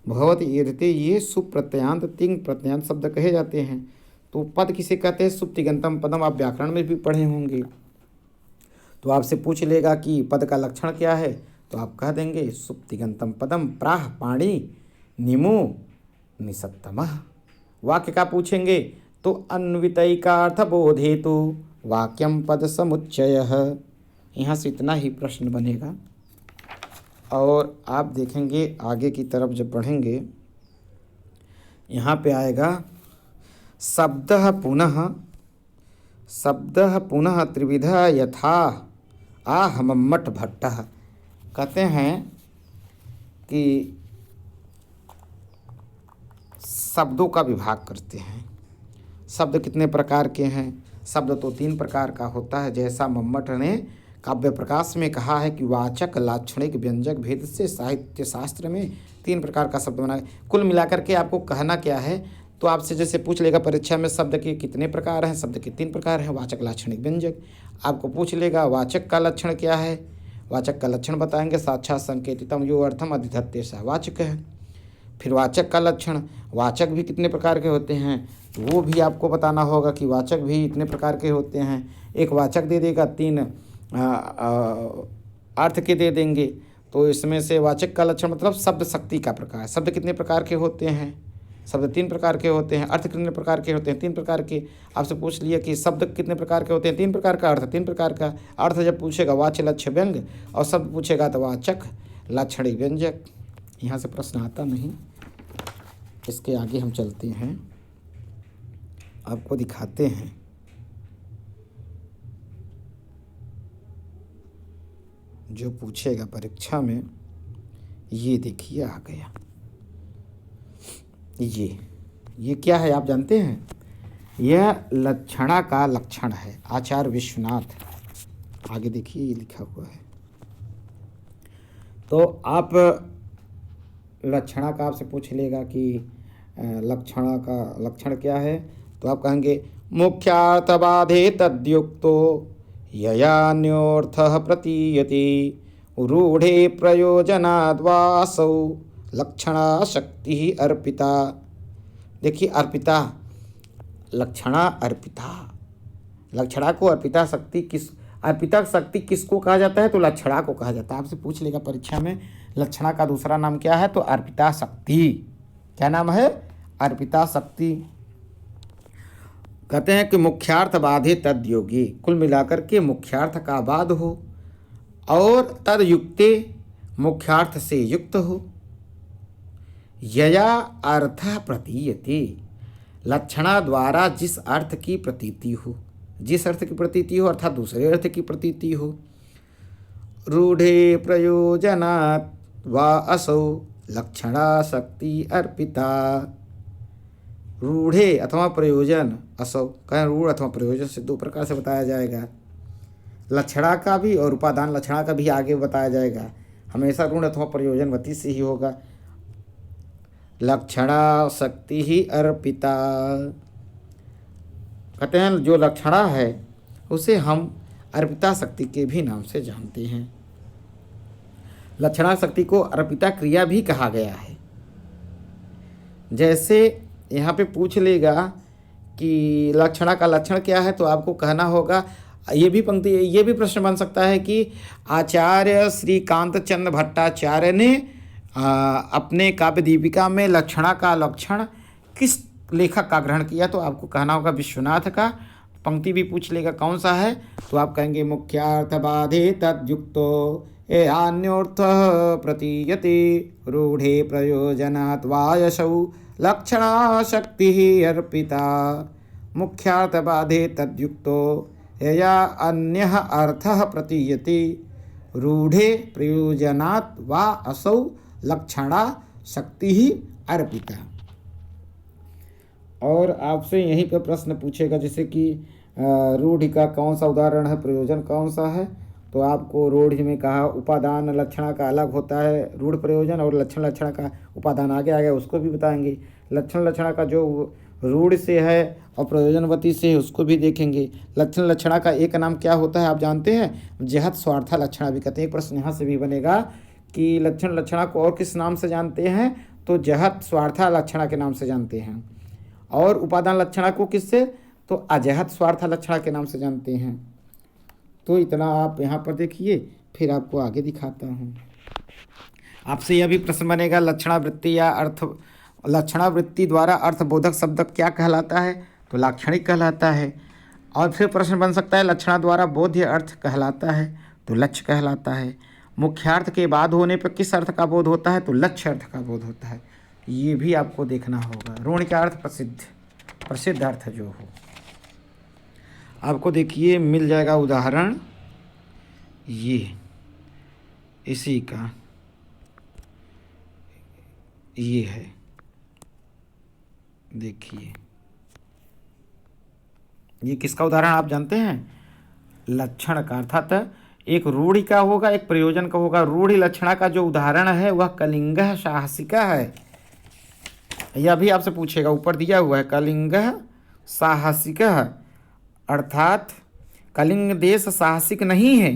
भगवत ईदते, ये सुप्रत्ययांत तिंग प्रत्ययांत शब्द कहे जाते हैं। तो पद किसे कहते हैं, सुप्तिगंतम पदम, आप व्याकरण में भी पढ़े होंगे। तो आपसे पूछ लेगा कि पद का लक्षण क्या है, तो आप कह देंगे सुप्तिगंतम पदम प्राह पाणी निमु निसत्तमः। वाक्य का पूछेंगे तो अन्वितैकार्थ बोधेतु वाक्यम पद समुच्चयः, यहाँ से इतना ही प्रश्न बनेगा। और आप देखेंगे आगे की तरफ जब बढ़ेंगे, यहाँ पे आएगा शब्दः पुनः त्रिविधा यथा आहमम्मट भट्टः। कहते हैं कि शब्दों का विभाग करते हैं। शब्द कितने प्रकार के हैं, शब्द तो 3 प्रकार का होता है। जैसा मम्मट ने काव्य प्रकाश में कहा है कि वाचक लाक्षणिक व्यंजक भेद से साहित्य शास्त्र में 3 प्रकार का शब्द बना। कुल मिलाकर के आपको कहना क्या है, तो आपसे जैसे पूछ लेगा परीक्षा में शब्द के कितने प्रकार हैं, शब्द के 3 प्रकार हैं, वाचक लाक्षणिक व्यंजक। आपको पूछ लेगा वाचक का लक्षण क्या है, वाचक का लक्षण बताएंगे साक्षात संकेतितम यो अर्थम अधिधत्ते सा वाचक है। फिर वाचक का लक्षण, वाचक भी कितने प्रकार के होते हैं वो भी आपको बताना होगा कि वाचक भी इतने प्रकार के होते हैं। एक वाचक दे देगा, 3 अर्थ के दे देंगे। तो इसमें से वाचक का लक्षण मतलब शब्द शक्ति का प्रकार। शब्द कितने प्रकार के होते हैं, शब्द 3 प्रकार के होते हैं। अर्थ कितने प्रकार के होते हैं, 3 प्रकार के। आपसे पूछ लिया कि शब्द कितने प्रकार के होते हैं, 3 प्रकार का। अर्थ 3 प्रकार का। अर्थ जब पूछेगा वाच्य लक्ष्य व्यंग, और शब्द पूछेगा तो वाचक लाक्षणिक व्यंजक। यहाँ से प्रश्न आता नहीं। इसके आगे हम चलते हैं, आपको दिखाते हैं। जो पूछेगा परीक्षा में, ये देखिए आ गया। ये क्या है आप जानते हैं, यह लक्षणा का लक्षण है। आचार्य विश्वनाथ, आगे देखिए ये लिखा हुआ है। तो आप लक्षणा का आपसे पूछ लेगा कि लक्षणा का लक्षण क्या है, तो आप कहेंगे मुख्यार्थबाधे तद्युक्तो ययान्योर्थः प्रतीयते रूढ़े प्रयोजनाद्वासौ लक्षणा शक्ति अर्पिता। देखिए अर्पिता, लक्षणा अर्पिता, लक्षणा को अर्पिता शक्ति अर्पिता शक्ति किसको कहा जाता है, तो लक्षणा को कहा जाता है। आपसे पूछ लेगा परीक्षा में लक्षणा का दूसरा नाम क्या है, तो अर्पिता शक्ति। क्या नाम है? अर्पिता शक्ति। कहते हैं कि मुख्यार्थ बाधे तद योगी, कुल मिलाकर के मुख्यार्थ का बाध हो और तद युक्ते मुख्यार्थ से युक्त हो। यया अर्थ प्रतीयते, लक्षणा द्वारा जिस अर्थ की प्रतीति हो, जिस अर्थ की प्रतीति हो अर्थात दूसरे अर्थ की प्रतीति हो। रूढ़े प्रयोजनात् वा असौ लक्षणा शक्ति अर्पिता। रूढ़े अथवा प्रयोजन, असौ कहें रूढ़ अथवा प्रयोजन से दो प्रकार से बताया जाएगा। लक्षणा का भी और उपादान लक्षणा का भी आगे बताया जाएगा। हमेशा ऋण अथवा प्रयोजनवती से ही होगा। लक्षणा शक्ति ही अर्पिता। कहते हैं जो लक्षणा है उसे हम अर्पिता शक्ति के भी नाम से जानते हैं। लक्षणा शक्ति को अर्पिता क्रिया भी कहा गया है। जैसे यहाँ पे पूछ लेगा कि लक्षणा का लक्षण क्या है, तो आपको कहना होगा, ये भी प्रश्न बन सकता है कि आचार्य श्रीकांत चंद्र भट्टाचार्य ने अपने काव्य दीपिका में लक्षणा का लक्षण किस लेखक का ग्रहण किया, तो आपको कहना होगा विश्वनाथ का। पंक्ति भी पूछ लेगा कौन सा है, तो आप कहेंगे मुख्यार्थ बाधे तद्युक्तो अन्योर्थ प्रतीयते रूढ़े प्रयोजनात् वायसौ लक्षणा शक्ति अर्पिता। मुख्यार्थ बाधे तद्युक्तो यया अन्यः अर्थः प्रतीयते रूढ़े प्रयोजनात् वा असौ लक्षणा शक्ति ही अर्पिता। और आपसे यहीं पर प्रश्न पूछेगा जैसे कि रूढ़ि का कौन सा उदाहरण है, प्रयोजन कौन सा है, तो आपको रूढ़ि में कहा उपादान लक्षणा का अलग होता है, रूढ़ प्रयोजन और लक्षण लक्षणा का उपादान आगे आ गया, उसको भी बताएंगे। लक्षण लक्षणा का जो रूढ़ से है और प्रयोजनवती से है उसको भी देखेंगे। लक्षण लक्षणा का एक नाम क्या होता है आप जानते हैं? जहत स्वार्था लक्षणा भी कहते हैं। एक प्रश्न यहाँ से भी बनेगा कि लक्षण लक्षणा को और किस नाम से जानते हैं, तो जहत स्वार्था लक्षणा के नाम से जानते हैं। और उपादान लक्षणा को किससे, तो अजहत स्वार्था लक्षणा के नाम से जानते हैं। तो इतना आप यहाँ पर देखिए, फिर आपको आगे दिखाता हूँ। आपसे यह भी प्रश्न बनेगा लक्षणावृत्ति या अर्थ, लक्षणावृत्ति द्वारा अर्थबोधक शब्द क्या कहलाता है, तो लाक्षणिक कहलाता है। और फिर प्रश्न बन सकता है लक्षणा द्वारा बोध्य अर्थ कहलाता है, तो लक्ष्य कहलाता है। मुख्यार्थ के बाद होने पर किस अर्थ का बोध होता है, तो लक्ष्य अर्थ का बोध होता है। ये भी आपको देखना होगा। ऋण का अर्थ प्रसिद्ध अर्थ जो हो, आपको देखिए मिल जाएगा उदाहरण ये इसी का, ये है देखिए, ये किसका उदाहरण आप जानते हैं? लक्षण का, अर्थात एक रूढ़ि का होगा एक प्रयोजन का होगा। रूढ़ि लक्षणा का जो उदाहरण है वह कलिंगः साहसिका है। यह भी आपसे पूछेगा, ऊपर दिया हुआ है कलिंगः साहसिकः, अर्थात कलिंग देश साहसिक नहीं है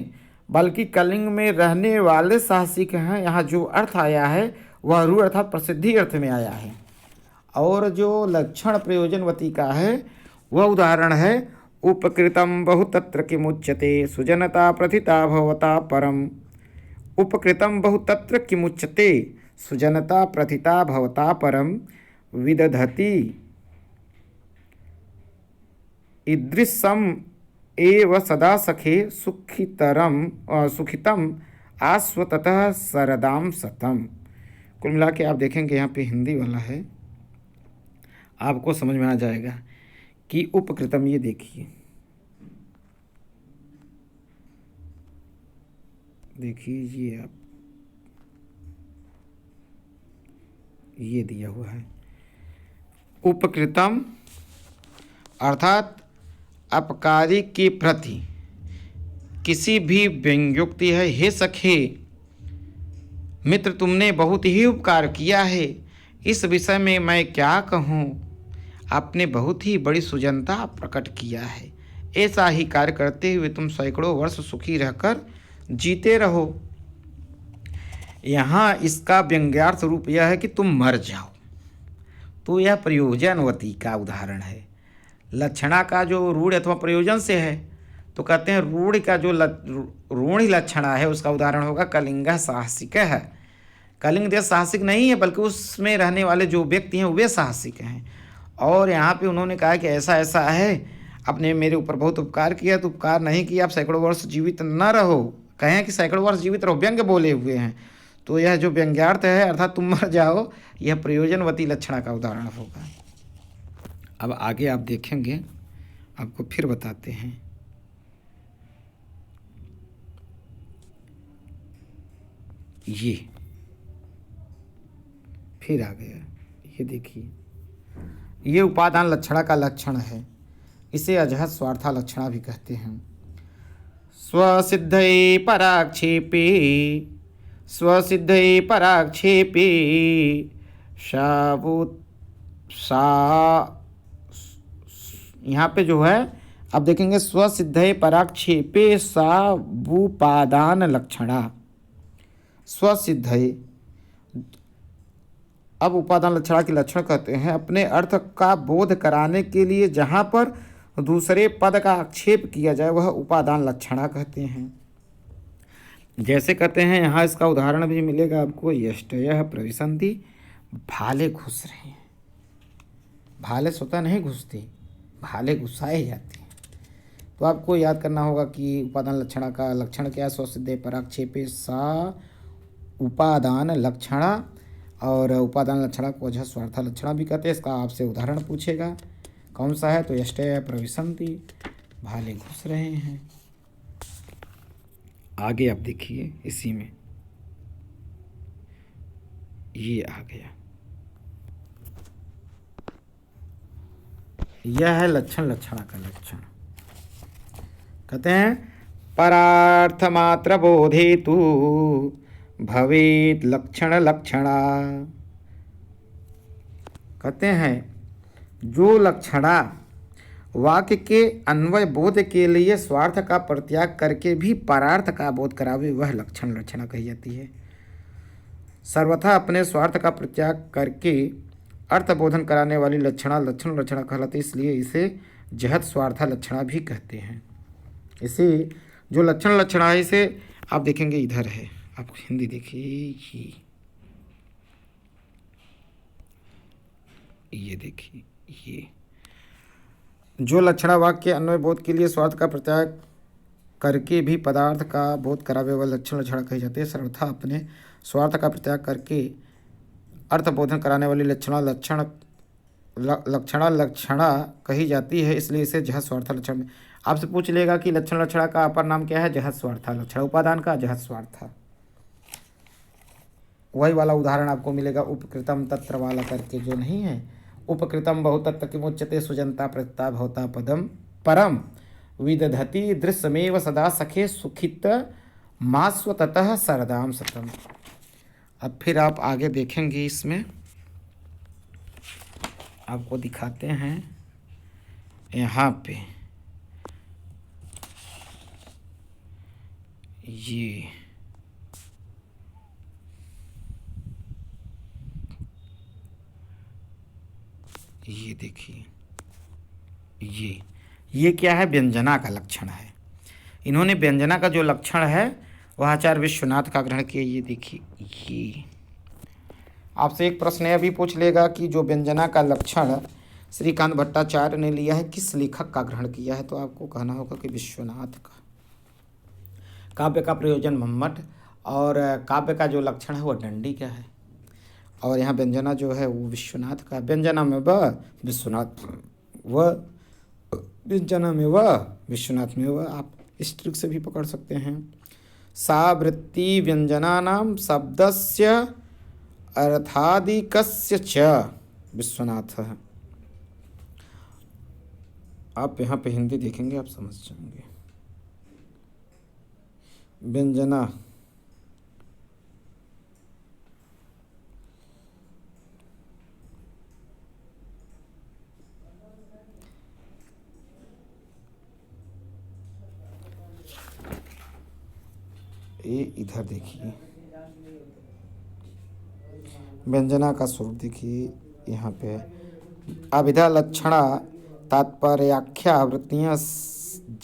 बल्कि कलिंग में रहने वाले साहसिक हैं। यहाँ जो अर्थ आया है वह रूढ़ अर्थात प्रसिद्धि अर्थ में आया है। और जो लक्षण प्रयोजनवती का है वह उदाहरण है उपकृतम बहुतत्र किमुच्यते सुजनता प्रथिता भवता परम। उपकृतम बहुतत्र किमुच्यते सुजनता प्रथिता भवता परम विदधति ईदृशम एव सदा सखे सुखितम आस्वततः सरदाम सतम। कुल मिला के आप देखेंगे यहाँ पे हिंदी वाला है, आपको समझ में आ जाएगा कि उपकृतम, ये देखिए आप, ये दिया हुआ है उपकृतम अर्थात अपकारी के प्रति किसी भी व्यंग्योक्ति है। हे सखे मित्र, तुमने बहुत ही उपकार किया है, इस विषय में मैं क्या कहूँ। आपने बहुत ही बड़ी सुजनता प्रकट किया है, ऐसा ही कार्य करते हुए तुम सैकड़ों वर्ष सुखी रहकर जीते रहो। यहाँ इसका व्यंग्यार्थ रूप यह है कि तुम मर जाओ। तो यह प्रयोजनवती का उदाहरण है। लक्षणा का जो रूढ़ अथवा प्रयोजन से है तो कहते हैं रूढ़ का जो रूढ़ि लक्षणा है उसका उदाहरण होगा कलिंगः साहसिकः। कलिंग देश साहसिक नहीं है, बल्कि उसमें रहने वाले जो व्यक्ति हैं वे साहसिक हैं। और यहाँ पे उन्होंने कहा कि ऐसा ऐसा है, आपने मेरे ऊपर बहुत उपकार किया, तो उपकार नहीं किया, आप सैकड़ों वर्ष जीवित न रहो, कहें कि सैकड़ों वर्ष जीवित रहो, व्यंग्य बोले हुए हैं। तो यह जो व्यंग्यार्थ है अर्थात तुम मर जाओ, यह प्रयोजनवती लक्षणा का उदाहरण होगा। अब आगे आप देखेंगे, आपको फिर बताते हैं। ये फिर आ गया, ये देखिए, ये उपादान लक्षणा का लक्षण है। इसे अजहत स्वार्था लक्षणा भी कहते हैं। स्वसिद्धये पराक्षेपे, स्वसिद्धये पराक्षेपे सा, यहाँ पे जो है आप देखेंगे स्वसिद्धये पराक्षेपे सावुपादान लक्षणा। स्वसिद्धये, अब उपादान लक्षणा के लक्षण कहते हैं अपने अर्थ का बोध कराने के लिए जहाँ पर दूसरे पद का आक्षेप किया जाए वह उपादान लक्षणा कहते हैं। जैसे कहते हैं, यहाँ इसका उदाहरण भी मिलेगा आपको। यष्टयः प्रविशन्ति, भाले घुस रहे हैं। भाले स्वतः नहीं घुसते, भाले घुसाए जाते हैं। तो आपको याद करना होगा कि उपादान लक्षणा का लक्षण क्या है। स्वसिद्धे पराक्षेपे सा उपादान लक्षणा, और उपादान लक्षणा को अजहत स्वार्था लक्षणा भी कहते हैं। इसका आपसे उदाहरण पूछेगा कौन सा है, तो यष्टयः प्रविशन्ति, भाले घुस रहे हैं। आगे आप देखिए, इसी में ये आ गया, यह है लक्षण लक्षणा का लक्षण। कहते हैं परार्थ मात्र बोधे तु भवेत् लक्षण लक्षणा। कहते हैं जो लक्षणा वाक्य के अन्वय बोध के लिए स्वार्थ का परित्याग करके भी परार्थ का बोध करावे वह लक्षण लक्षणा कही जाती है। सर्वथा अपने स्वार्थ का परित्याग करके अर्थ बोधन कराने वाली लक्षणा लक्षण लक्षणा कहलाती है, इसलिए इसे जहत स्वार्था लक्षणा भी कहते हैं। इसे जो लक्षण लक्षणा है इसे आप देखेंगे इधर है, आप हिंदी देखिए, ये देखिए, ये जो लक्षणा वाक्य अन्वय बोध के लिए स्वार्थ का परित्याग करके भी पदार्थ का बोध करावे वह लक्षण लक्षणा कही जाती है। सर्वथा अपने स्वार्थ का परित्याग करके अर्थ बोधन कराने वाली लक्षणा लक्षणा कही जाती है, इसलिए इसे जहत स्वार्था लक्षण। आपसे पूछ लेगा कि लक्षण लक्षणा का अपर नाम क्या है, जहत स्वार्था लक्षण, उपादान का जहत स्वार्था। वही वाला उदाहरण आपको मिलेगा उपकृतम तत्र वाला करके, जो नहीं है, उपकृतम बहुतत्व किमुच्यते सुजंता प्रत्ता भवता पदम परम विदधति दृश्यमेव सदा सखे सुखित मास्व ततः सरदाम सतम। अब फिर आप आगे देखेंगे, इसमें आपको दिखाते हैं यहाँ पे ये देखिए, ये क्या है, व्यंजना का लक्षण है। इन्होंने व्यंजना का जो लक्षण है वह आचार्य विश्वनाथ का ग्रहण किया। ये देखिए, ये आपसे एक प्रश्न यह भी पूछ लेगा कि जो व्यंजना का लक्षण श्रीकांत भट्टाचार्य ने लिया है किस लेखक का ग्रहण किया है, तो आपको कहना होगा कि विश्वनाथ का। काव्य का प्रयोजन मम्मट, और काव्य का जो लक्षण है वह दंडी का है, और यहाँ व्यंजना जो है वो विश्वनाथ का। व्यंजना में व विश्वनाथ व, व्यंजना में व विश्वनाथ में व, आप इस ट्रिक से भी पकड़ सकते हैं। सा वृत्ति व्यंजनानां शब्दस्य अर्थादिकस्य च विश्वनाथ। आप यहाँ पे हिंदी देखेंगे आप समझ जाएंगे। व्यंजना ये इधर देखिए, व्यंजना का स्वरूप देखिए, यहाँ पे अभिधा लक्षणा तात्पर्याख्या वृत्तियाँ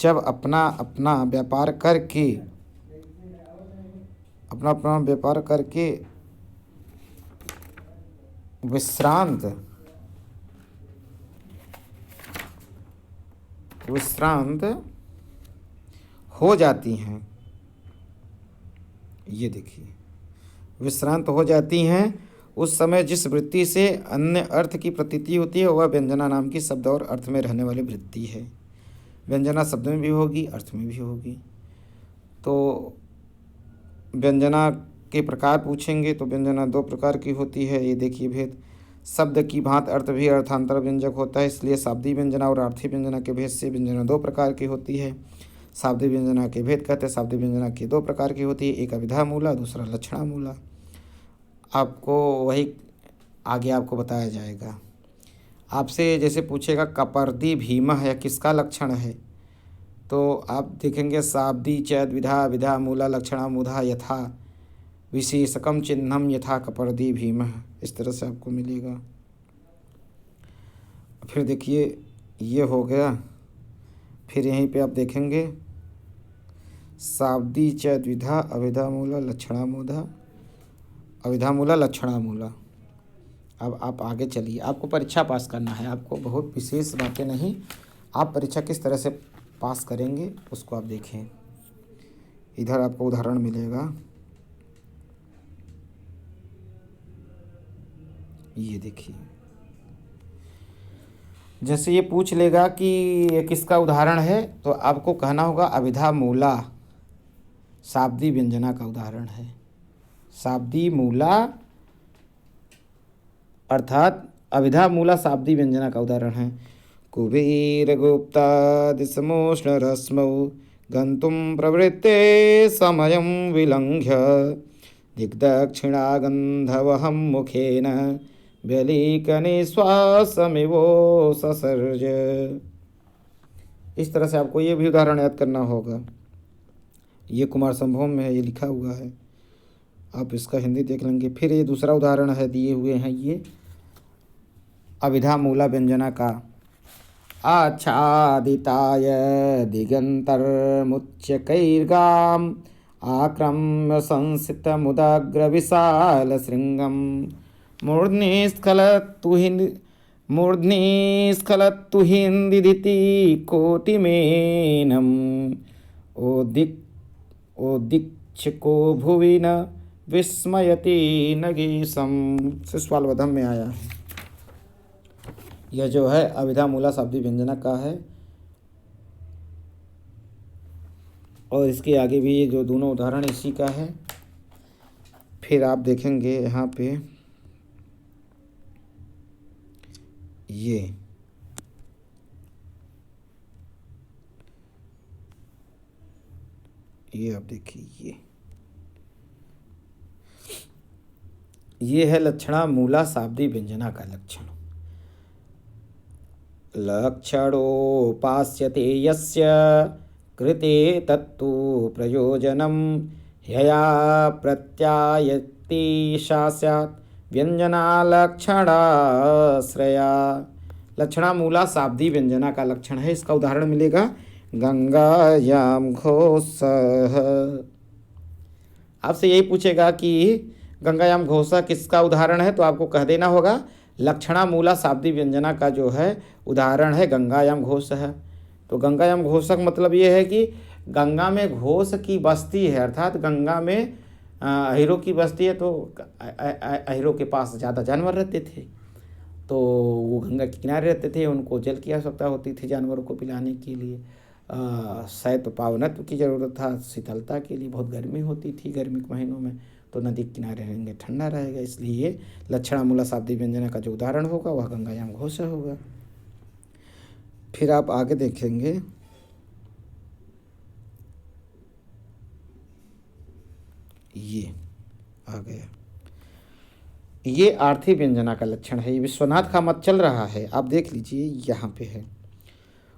जब अपना अपना व्यापार करके विश्रांत विश्रांत हो जाती हैं। ये देखिए, विश्रांत हो जाती हैं उस समय जिस वृत्ति से अन्य अर्थ की प्रतीति होती है, वह व्यंजना नाम की शब्द और अर्थ में रहने वाली वृत्ति है। व्यंजना शब्द में भी होगी, अर्थ में भी होगी। तो व्यंजना के प्रकार पूछेंगे तो व्यंजना दो प्रकार की होती है। ये देखिए भेद, शब्द की भांति अर्थ भी अर्थांतर व्यंजक होता है, इसलिए शाब्दिक व्यंजना और अर्थी व्यंजना के भेद से व्यंजना दो प्रकार की होती है। शाब्दिक व्यंजना के भेद कहते हैं। शाब्दिक व्यंजना की दो प्रकार की होती है, एक अभिधा मूला, दूसरा लक्षणा मूला। आपको वही आगे आपको बताया जाएगा। आपसे जैसे पूछेगा कपर्दी भीमः या किसका लक्षण है, तो आप देखेंगे शाब्दी च द्विधा विधा मूला लक्षणा मूधा यथा विशेषकम चिन्हम यथा कपर्दी भीमः, इस तरह से आपको मिलेगा। फिर देखिए ये हो गया। फिर यहीं पे आप देखेंगे शाब्दी च द्विधा अभिधा मूला लक्षणा मूधा, अभिधा मूला लक्षणा मूला। अब आप आगे चलिए, आपको परीक्षा पास करना है, आपको बहुत विशेष बातें नहीं, आप परीक्षा किस तरह से पास करेंगे उसको आप देखें। इधर आपको उदाहरण मिलेगा, ये देखिए। जैसे ये पूछ लेगा कि ये किसका उदाहरण है, तो आपको कहना होगा अभिधा मूला शाब्दी व्यंजना का उदाहरण है। शाब्दी मूला अर्थात अभिधा मूला शाब्दी व्यंजना का उदाहरण है। कुबेर गुप्ता दिशमोष्ण रश्मौ गंतुम प्रवृत्ते समयं विलंघ्य दिग्दक्षिणागंधवहं मुखेन व्यलीकने श्वासमिवो ससर्ज। इस तरह से आपको ये भी उदाहरण याद करना होगा। ये कुमार संभव में है, ये लिखा हुआ है, आप इसका हिंदी देख लेंगे। फिर ये दूसरा उदाहरण है, दिए हुए हैं ये अभिधा मूला व्यंजना का। आच्छादिताय दिगंतर्मुच्चकैर्गाम आक्रम्य संसितमुदाग्र विशाल श्रृंगम मूर्ध्नि स्खलत्तुहिन्दिदिति कोटिमेनम ओदिक्षको भुवि न विस्मयति नगीसम। शिशुपालवधम में आया है। यह जो है अभिधा मूला शाब्दी व्यंजना का है। और इसके आगे भी ये जो दोनों उदाहरण इसी का है। फिर आप देखेंगे यहाँ पे ये आप देखिए, ये है लक्षणा मूला शाब्दी व्यंजना का लक्षण। लक्षणोपास्यते यस्य कृते तत्तु प्रयोजनं ह्यया प्रत्यायति सा स्यात् व्यंजना लक्षणाश्रया। लक्षणा मूला शाब्दी व्यंजना का लक्षण है। इसका उदाहरण मिलेगा गंगायाम घोषः। आपसे यही पूछेगा कि गंगायाम घोषः किसका उदाहरण है, तो आपको कह देना होगा लक्षणा मूला शाब्दी व्यंजना का जो है उदाहरण है गंगायाम घोषः। तो गंगायाम घोष का मतलब ये है कि गंगा में घोष की बस्ती है, अर्थात गंगा में अहिरों की बस्ती है। तो अहिरों के पास ज़्यादा जानवर रहते थे, तो वो गंगा के किनारे रहते थे, उनको जल की आवश्यकता होती थी जानवरों को पिलाने के लिए। शैत पावनत्व की ज़रूरत था, शीतलता के लिए, बहुत गर्मी होती थी गर्मी के महीनों में, तो नदी के किनारे रहेंगे ठंडा रहेगा, इसलिए लक्षणा मूला शाब्दी व्यंजना का जो उदाहरण होगा वह गंगायाम घोष होगा। फिर आप आगे देखेंगे ये आ गया, ये आर्थी व्यंजना का लक्षण है। ये विश्वनाथ का मत चल रहा है, आप देख लीजिए यहाँ पे है।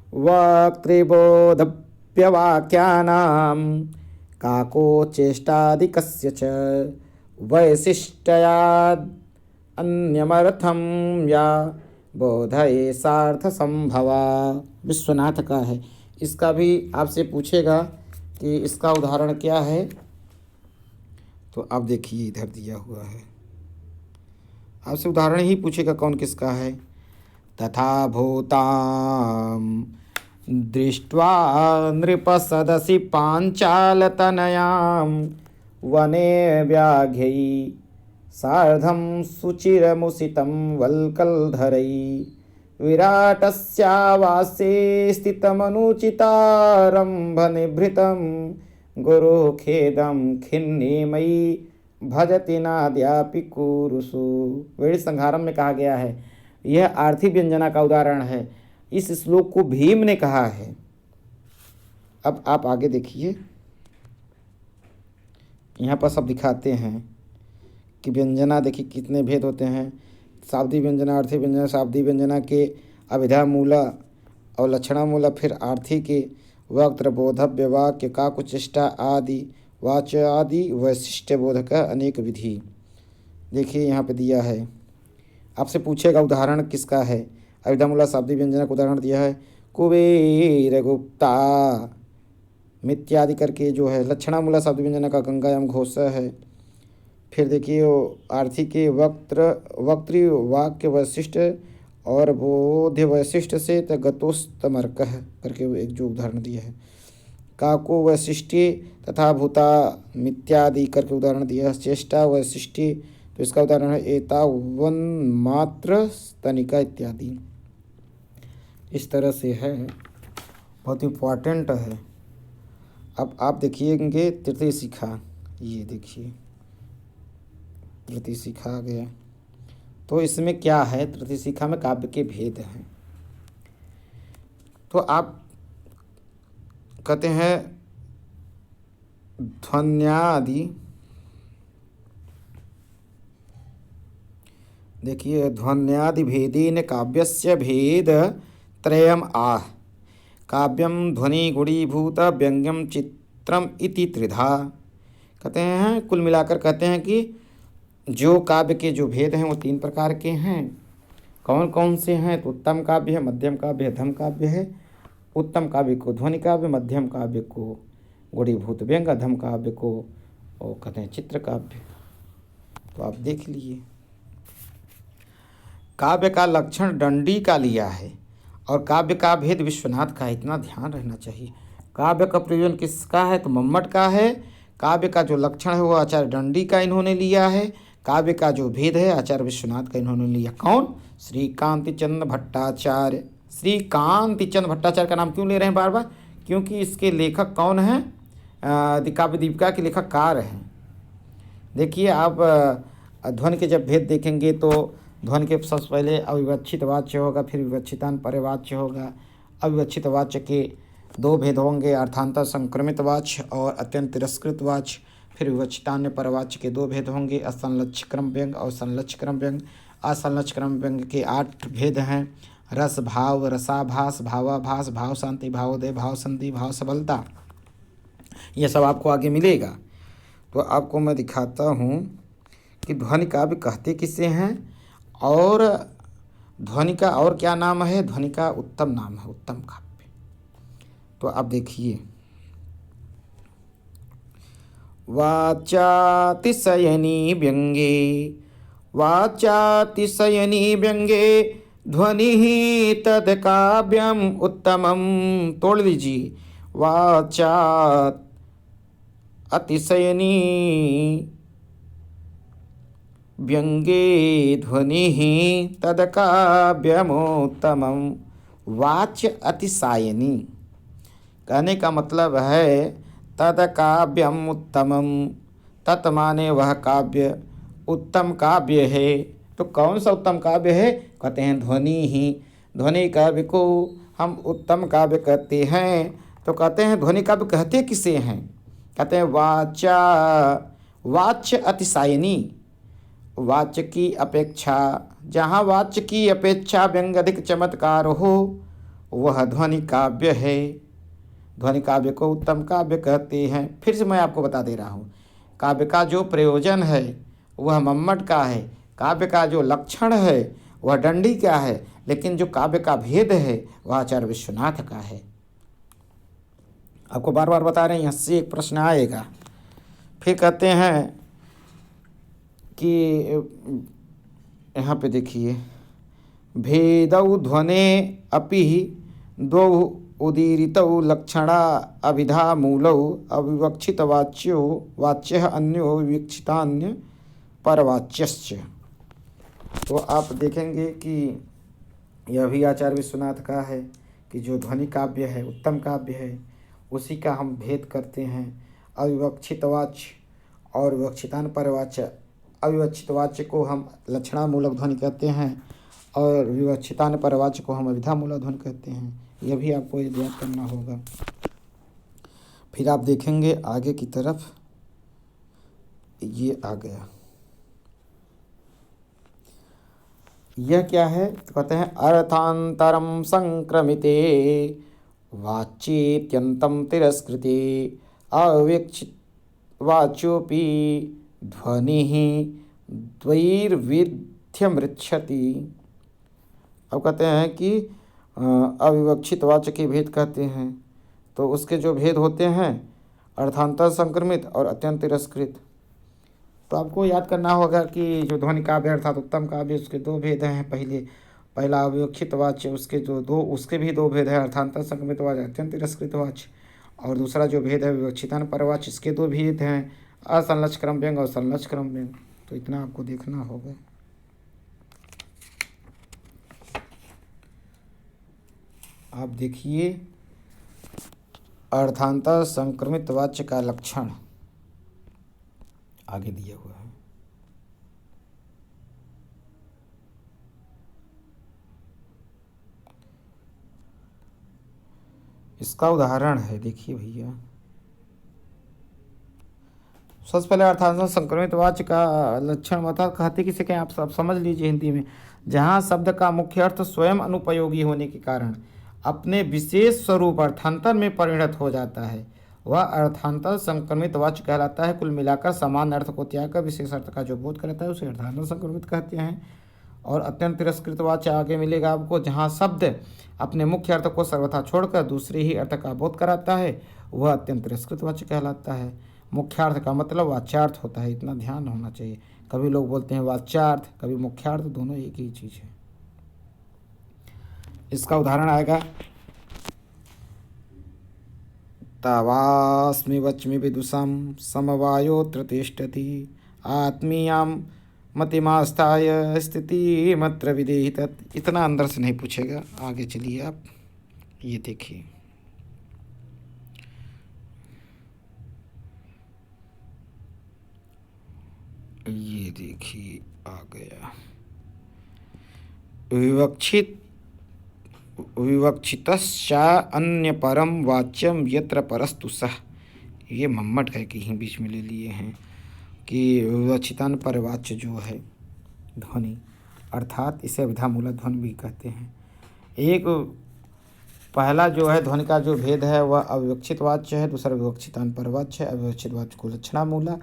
वक्त्रिबोधप्यवाक्यानां काको चेष्टादिकस्य च वैशिष्ट्याद् अन्यमर्थं या बोधये सार्थ संभवा। विश्वनाथ का है। इसका भी आपसे पूछेगा कि इसका उदाहरण क्या है, तो आप देखिए इधर दिया हुआ है, आपसे उदाहरण ही पूछेगा कौन किसका है। तथा भूतां दृष्ट्वा नृपसदसि पाञ्चालतनयां वने व्याघ्यै सार्धं सुचिरमुसितं वल्कलधरै विराटस्यावासे स्थितमनुचितारम्भनिभृतं गुरुखेदं खिन्ने मयि भजति नाद्यापि कुरुषु। वेद संहारम में कहा गया है, यह आर्थिक व्यंजना का उदाहरण है। इस श्लोक को भीम ने कहा है। अब आप आगे देखिए, यहाँ पर सब दिखाते हैं कि व्यंजना देखिए कितने भेद होते हैं। शाब्दिक व्यंजना, आर्थिक व्यंजना, शाब्दिक व्यंजना के अभिधा मूला और लक्षणा मूला, फिर आर्थी के वक्त्र बोधव्य वाक्य का कुचेष्टा आदि वाच्य आदि वैशिष्ट बोधक अनेक विधि। देखिए यहाँ पे दिया है, आपसे पूछेगा उदाहरण किसका है। अभिधा मूला शाब्दिक व्यंजना का उदाहरण दिया है कुबेर गुप्ता मित्यादि करके जो है। लक्षणा मूला शाब्दिक व्यंजना का गंगायाम घोष है। फिर देखिए आर्थी के वक्तृ वाक्य वैशिष्ट और बोध्य वैशिष्ट से गतोस्तमर्क करके एक जो उदाहरण दिया है। काको वैशिष्टि तथा भूता मित्यादि करके उदाहरण दिया है। चेष्टा वैशिष्टि, तो इसका उदाहरण है एता वन मात्र स्तनिका इत्यादि। इस तरह से है, बहुत इम्पॉर्टेंट है। अब आप देखिएंगे तृतीय शिखा, ये देखिए तृतीय शिखा आ गया। तो इसमें क्या है, तृतीय शिखा में काव्य के भेद हैं। तो आप कहते हैं ध्वन्यादि, देखिए ध्वन्यादि भेदेन काव्यस्य भेद त्रयम् आह। काव्यम ध्वनि गुणीभूत व्यंग्यम चित्रम इति त्रिधा। कहते हैं कुल मिलाकर कहते हैं कि जो काव्य के जो भेद हैं वो 3 प्रकार के हैं। कौन कौन से हैं, तो उत्तम काव्य है, मध्यम काव्य है, अधम काव्य है। उत्तम काव्य को ध्वनि काव्य, मध्यम काव्य को गुणीभूत व्यंग, अधम काव्य को और कहते हैं चित्र काव्य। तो आप देख लीजिए, काव्य का लक्षण दंडी का लिया है और काव्य का भेद विश्वनाथ का। इतना ध्यान रहना चाहिए। काव्य का प्रयोजन किसका है, तो मम्मट का है। काव्य का जो लक्षण है वो आचार्य दंडी का इन्होंने लिया है। काव्य का जो भेद है आचार्य विश्वनाथ का इन्होंने लिया। कौन, श्री कांतिचंद भट्टाचार्य। श्री कांतिचंद भट्टाचार्य का नाम क्यों ले रहे हैं बार बार, क्योंकि इसके लेखक कौन हैं, काव्य दीपिका के लेखक कार हैं। देखिए आप ध्वनि के जब भेद देखेंगे तो ध्वनि के सबसे पहले अविवक्षित वाच्य होगा, फिर विवक्षितान परवाच्य होगा। अविवक्षित वाच्य के 2 भेद होंगे, अर्थांतर संक्रमित वाच्य और अत्यंत तिरस्कृत वाच्य। फिर विवक्षितान्य परवाच्य के 2 भेद होंगे, असंलक्ष्य क्रम व्यंग और संलक्ष्य क्रम व्यंग। असंलक्ष्य क्रम व्यंग के 8 भेद हैं, रस भाव, रसाभास, भावाभास, भाव शांति, भावोदय, भाव संधि, भाव सबलता। यह सब आपको आगे मिलेगा। तो आपको मैं दिखाता हूँ कि ध्वनि काव्य कहते किसे हैं और ध्वनि का और क्या नाम है। ध्वनि का उत्तम नाम है उत्तम काव्य। तो आप देखिए, वाचातिशयनी व्यंगे, वाचातिशयनी व्यंगे ध्वनि तद काव्यम उत्तमम। तोड़ लीजिए, वाचा अतिशयनी व्यंगे ध्वनि तद काव्यमोत्तमम। वाच्य अतिशायनी कहने का मतलब है तद काव्यम उत्तमम। तत् माने वह काव्य उत्तम काव्य है। तो कौन सा उत्तम काव्य है, कहते हैं ध्वनि ही। ध्वनि काव्य को हम उत्तम काव्य कहते हैं। तो कहते हैं ध्वनि काव्य कहते किसे हैं, कहते हैं वाच्य अतिशायनी। वाच्य की अपेक्षा, जहाँ वाच्य की अपेक्षा व्यंग अधिक चमत्कार हो वह ध्वनि काव्य है। ध्वनि काव्य को उत्तम काव्य कहते हैं। फिर से मैं आपको बता दे रहा हूँ, काव्य का जो प्रयोजन है वह मम्मट का है, काव्य का जो लक्षण है वह दंडी का है, लेकिन जो काव्य का भेद है वह आचार्य विश्वनाथ का है। आपको बार बार बता रहे हैं, यहाँ से एक प्रश्न आएगा। फिर कहते हैं कि यहाँ पे देखिए, भेदौ ध्वने अपि द्वौ उदीरितौ लक्षणा अभिधा मूलौ अविवक्षित वाच्यो वाच्यः अन्यो विवक्षितान्य परवाच्यश्च। तो आप देखेंगे कि यह भी आचार्य विश्वनाथ का है कि जो ध्वनि काव्य है, उत्तम काव्य है, उसी का हम भेद करते हैं। अविवक्षित वाच्य और विवक्षितान परवाच्य। अविवक्षित वाच्य को हम लक्षणामूलक ध्वनि कहते हैं और विवक्षितान परवाच्य को हम अभिधामूलक ध्वनि कहते हैं। यह भी आपको याद करना होगा। फिर आप देखेंगे आगे की तरफ, ये आ गया, यह क्या है? तो कहते हैं अर्थांतरम संक्रमिते वाच्येत्यंतम तिरस्कृते अविवक्षित वाच्योपि ध्वनि द्वैर्विध्यमृच्छति। अब कहते हैं कि अविवक्षित वाच्य के भेद कहते हैं, तो उसके जो भेद होते हैं अर्थांतर संक्रमित और अत्यंत तिरस्कृत। तो आपको याद करना होगा कि जो ध्वनि काव्य अर्थात उत्तम काव्य, उसके दो भेद हैं। पहला अविवक्षित वाच्य, उसके भी दो भेद हैं, अर्थांतर संक्रमित वाच्य, अत्यंत तिरस्कृत वाच्य। और दूसरा जो भेद है विवक्षितान परवाच्य, इसके दो भेद हैं, असंलक्ष क्रम व्यंग और संलक्ष क्रम व्यंग। तो इतना आपको देखना होगा। आप देखिए, अर्थांतर संक्रमित वाच्य का लक्षण आगे दिया हुआ है। इसका उदाहरण है, देखिए भैया, सबसे पहले अर्थांतर संक्रमित वाच्य का लक्षण मतलब कहते किसे कहें, आप सब समझ लीजिए हिंदी में। जहाँ शब्द का मुख्य अर्थ स्वयं अनुपयोगी होने के कारण अपने विशेष स्वरूप अर्थांतर में परिणत हो जाता है, वह अर्थांतर संक्रमित वाच्य कहलाता है। कुल मिलाकर समान अर्थ को त्याग कर विशेष अर्थ का जो बोध करता है उसे अर्थांतर संक्रमित कहते हैं। और अत्यंत तिरस्कृत वाच्य आगे मिलेगा आपको, जहाँ शब्द अपने मुख्य अर्थ को सर्वथा छोड़कर दूसरे ही अर्थ का बोध कराता है, वह अत्यंत तिरस्कृत वाच्य कहलाता है। मुख्यार्थ का मतलब वाच्यार्थ होता है, इतना ध्यान होना चाहिए। कभी लोग बोलते हैं वाच्यार्थ, कभी मुख्यार्थ, दोनों एक ही चीज़ है। इसका उदाहरण आएगा, तावास्मि वच्मि विदुषां समवायोऽत्र तिष्ठति आत्मीयां मतिमास्थाय स्थितिमत्र विदेहि तत्। इतना अंदर से नहीं पूछेगा, आगे चलिए आप ये देखिए। ये देखिए आ गया, विवक्षितश्चा अन्य परम वाच्यम यत्र परस्तु सह। ये मम्मट है कि यहीं बीच में ले लिए हैं कि विवक्षितान परवाच्य जो है ध्वनि, अर्थात इसे अभिधामूलक ध्वनि भी कहते हैं। एक पहला जो है ध्वनि का जो भेद है वह अविवक्षित वाच्य है, दूसरा विवक्षितान परवाच्य है। अविवक्षित वाच्य को लक्षणामूला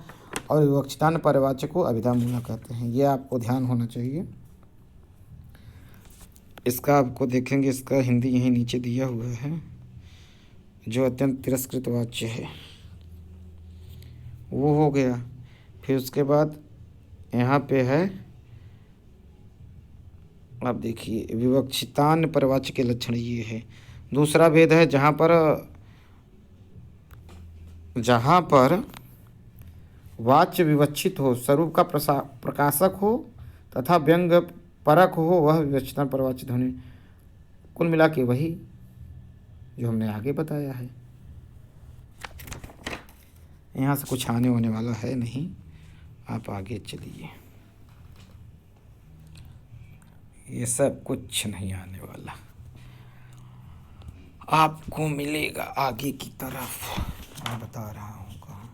और विवक्षितान परवाच्य को अभिधामूला कहते हैं। ये आपको ध्यान होना चाहिए। इसका आपको देखेंगे, इसका हिंदी यहीं नीचे दिया हुआ है। जो अत्यंत तिरस्कृत वाच्य है वो हो गया। फिर उसके बाद यहाँ पे है, आप देखिए, विवक्षितान परवाच्य के लक्षण ये है। दूसरा भेद है जहाँ पर वाच्य विवक्षित हो, स्वरूप का प्रकाशक हो तथा व्यंग परक हो, वह विवक्षितान परवाच्य ध्वनि। कुल मिला के वही जो हमने आगे बताया है। यहाँ से कुछ आने होने वाला है नहीं, आप आगे चलिए। ये सब कुछ नहीं आने वाला, आपको मिलेगा आगे की तरफ। मैं बता रहा हूँ कहाँ।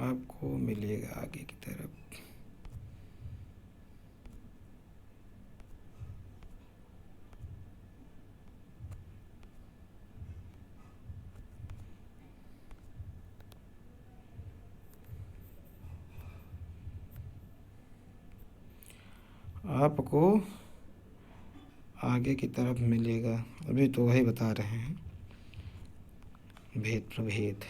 आपको मिलेगा आगे की तरफ। आपको आगे की तरफ मिलेगा। अभी तो वही बता रहे हैं, भेद प्रभेद।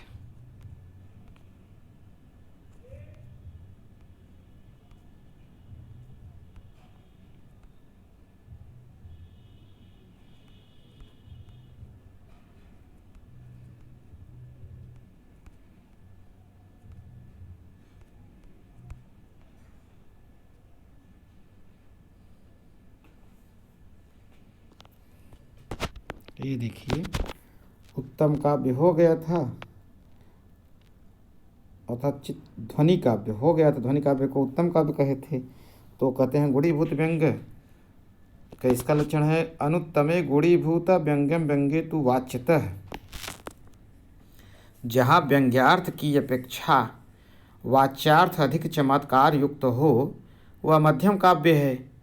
ये देखिए, उत्तम काव्य हो गया था, अर्थात ध्वनि काव्य हो गया था। ध्वनि काव्य को उत्तम काव्य कहे थे। तो कहते हैं गुणीभूत व्यंग्य का इसका लक्षण है अनुत्तमे गुणीभूत व्यंग्यम व्यंग्ये तु वाच्यतः। जहाँ व्यंग्यार्थ की अपेक्षा वाच्यार्थ अधिक चमत्कार युक्त हो, वह मध्यम काव्य है।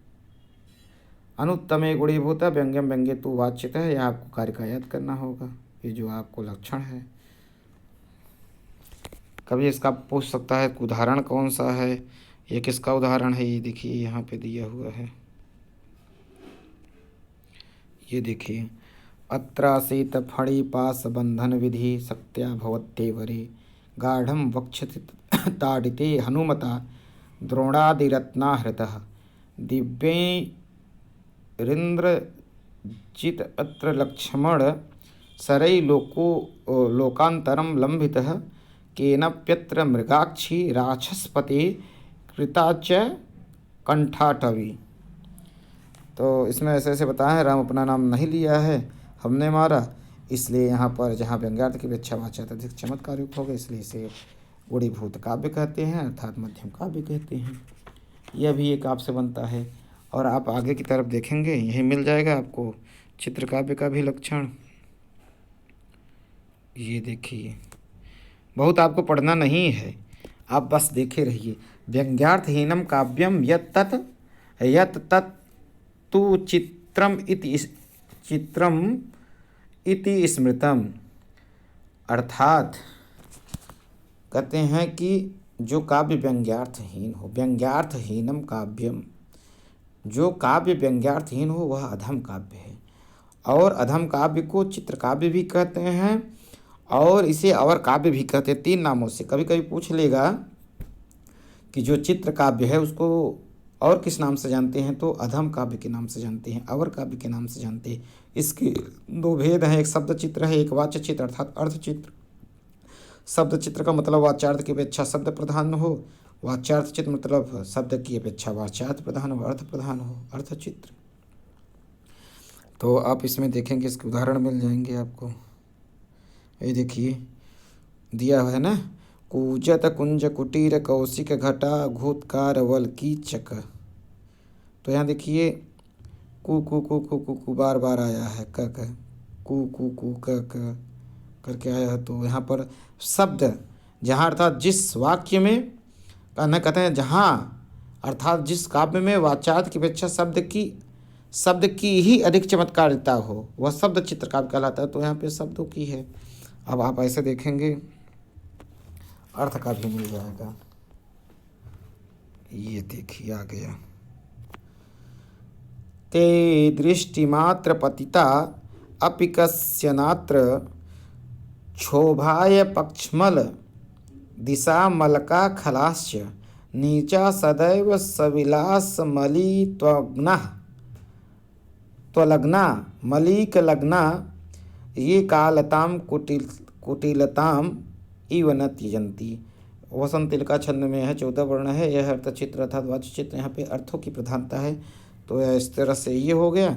अनुत्तमे गुणीभूत व्यंग्यम व्यंग्ये तु वाच्यतः, यह आपको कार्य का याद करना होगा। ये जो आपको लक्षण है, कभी इसका पूछ सकता है उदाहरण कौन सा है, ये किसका उदाहरण है। ये देखिए यहाँ पे दिया हुआ है, ये देखिए, अत्रासीत फणिपास बंधन विधि सत्या भवत्येवरे गाढ़ं वक्षति ताडिते हनुमता द्रोणादिरत्नाहृतः दिव्यैरिन्द्रजित अत्र लक्ष्मण सरई लोकांतरम लंबितः केनप्यत्र मृगाक्षी राक्षसपते कृता च कंठाटवी। तो इसमें ऐसे ऐसे बताया है, राम अपना नाम नहीं लिया है, हमने मारा, इसलिए यहाँ पर जहाँ व्यंग्यार्थ की अपेक्षा वाच्यार्थ अधिक चमत्कार युक्त हो गए, इसलिए इसे गुणीभूत काव्य कहते हैं, अर्थात मध्यम काव्य कहते हैं। यह भी एक आपसे बनता है। और आप आगे की तरफ देखेंगे, यही मिल जाएगा आपको चित्र काव्य का भी लक्षण। ये देखिए, बहुत आपको पढ़ना नहीं है, आप बस देखे रहिए। व्यंग्यार्थहीनम काव्यम यत तत् तु चित्रम इति स्मृतम। अर्थात कहते हैं कि जो काव्य व्यंग्यार्थहीन हो, व्यंग्यार्थहीनम काव्यम, जो काव्य व्यंग्यार्थहीन हो वह अधम काव्य है। और अधम काव्य को चित्र काव्य भी कहते हैं और इसे अवर काव्य भी कहते हैं, 3 नामों से। कभी कभी पूछ लेगा कि जो चित्र काव्य है उसको और किस नाम से जानते हैं, तो अधम काव्य के नाम से जानते हैं, अवर काव्य के नाम से जानते हैं। इसके 2 भेद हैं, एक शब्द चित्र है, एक वाच्य चित्र अर्थात अर्थ चित्र। शब्द चित्र का मतलब वाच्यार्थ की अपेक्षा शब्द प्रधान हो, वाच्यार्थ चित्र मतलब शब्द की अपेक्षा वाच्यार्थ प्रधान हो, अर्थ प्रधान हो, अर्थ चित्र। तो आप इसमें देखेंगे, इसके उदाहरण मिल जाएंगे आपको। ये देखिए दिया है ना, कूजत कुंज कुटीर कौशिक घटा घूतकार वल कीचक। तो यहाँ देखिए कु कु कु कु कु कु बार बार आया है, क कु कु कु क करके आया है। तो यहाँ पर शब्द जहाँ अर्थात जिस वाक्य में कहना कहते हैं, जहाँ अर्थात जिस काव्य में वाच्यार्थ की अपेक्षा शब्द की ही अधिक चमत्कारिता हो, वह शब्द चित्र काव्य कहलाता है। तो यहाँ पे शब्दों की है। अब आप ऐसे देखेंगे, अर्थ का भी मिल जाएगा। ये देखिए आ गया, ते दृष्टिमात्र पतिता अपि कस्य नात्र क्षोभाय पक्ष्मल दिशा मलका खलाश्च नीचा सदैव सविलास मली त्वलग्ना मलिक लग्ना ये कालताम कुटिलताम इव न त्यजंती। वसंत का छंद में है, 14 वर्ण है, यह अर्थ चित्र अर्थात वाच्य चित्र। यहाँ पे अर्थों की प्रधानता है। तो इस तरह से ये हो गया।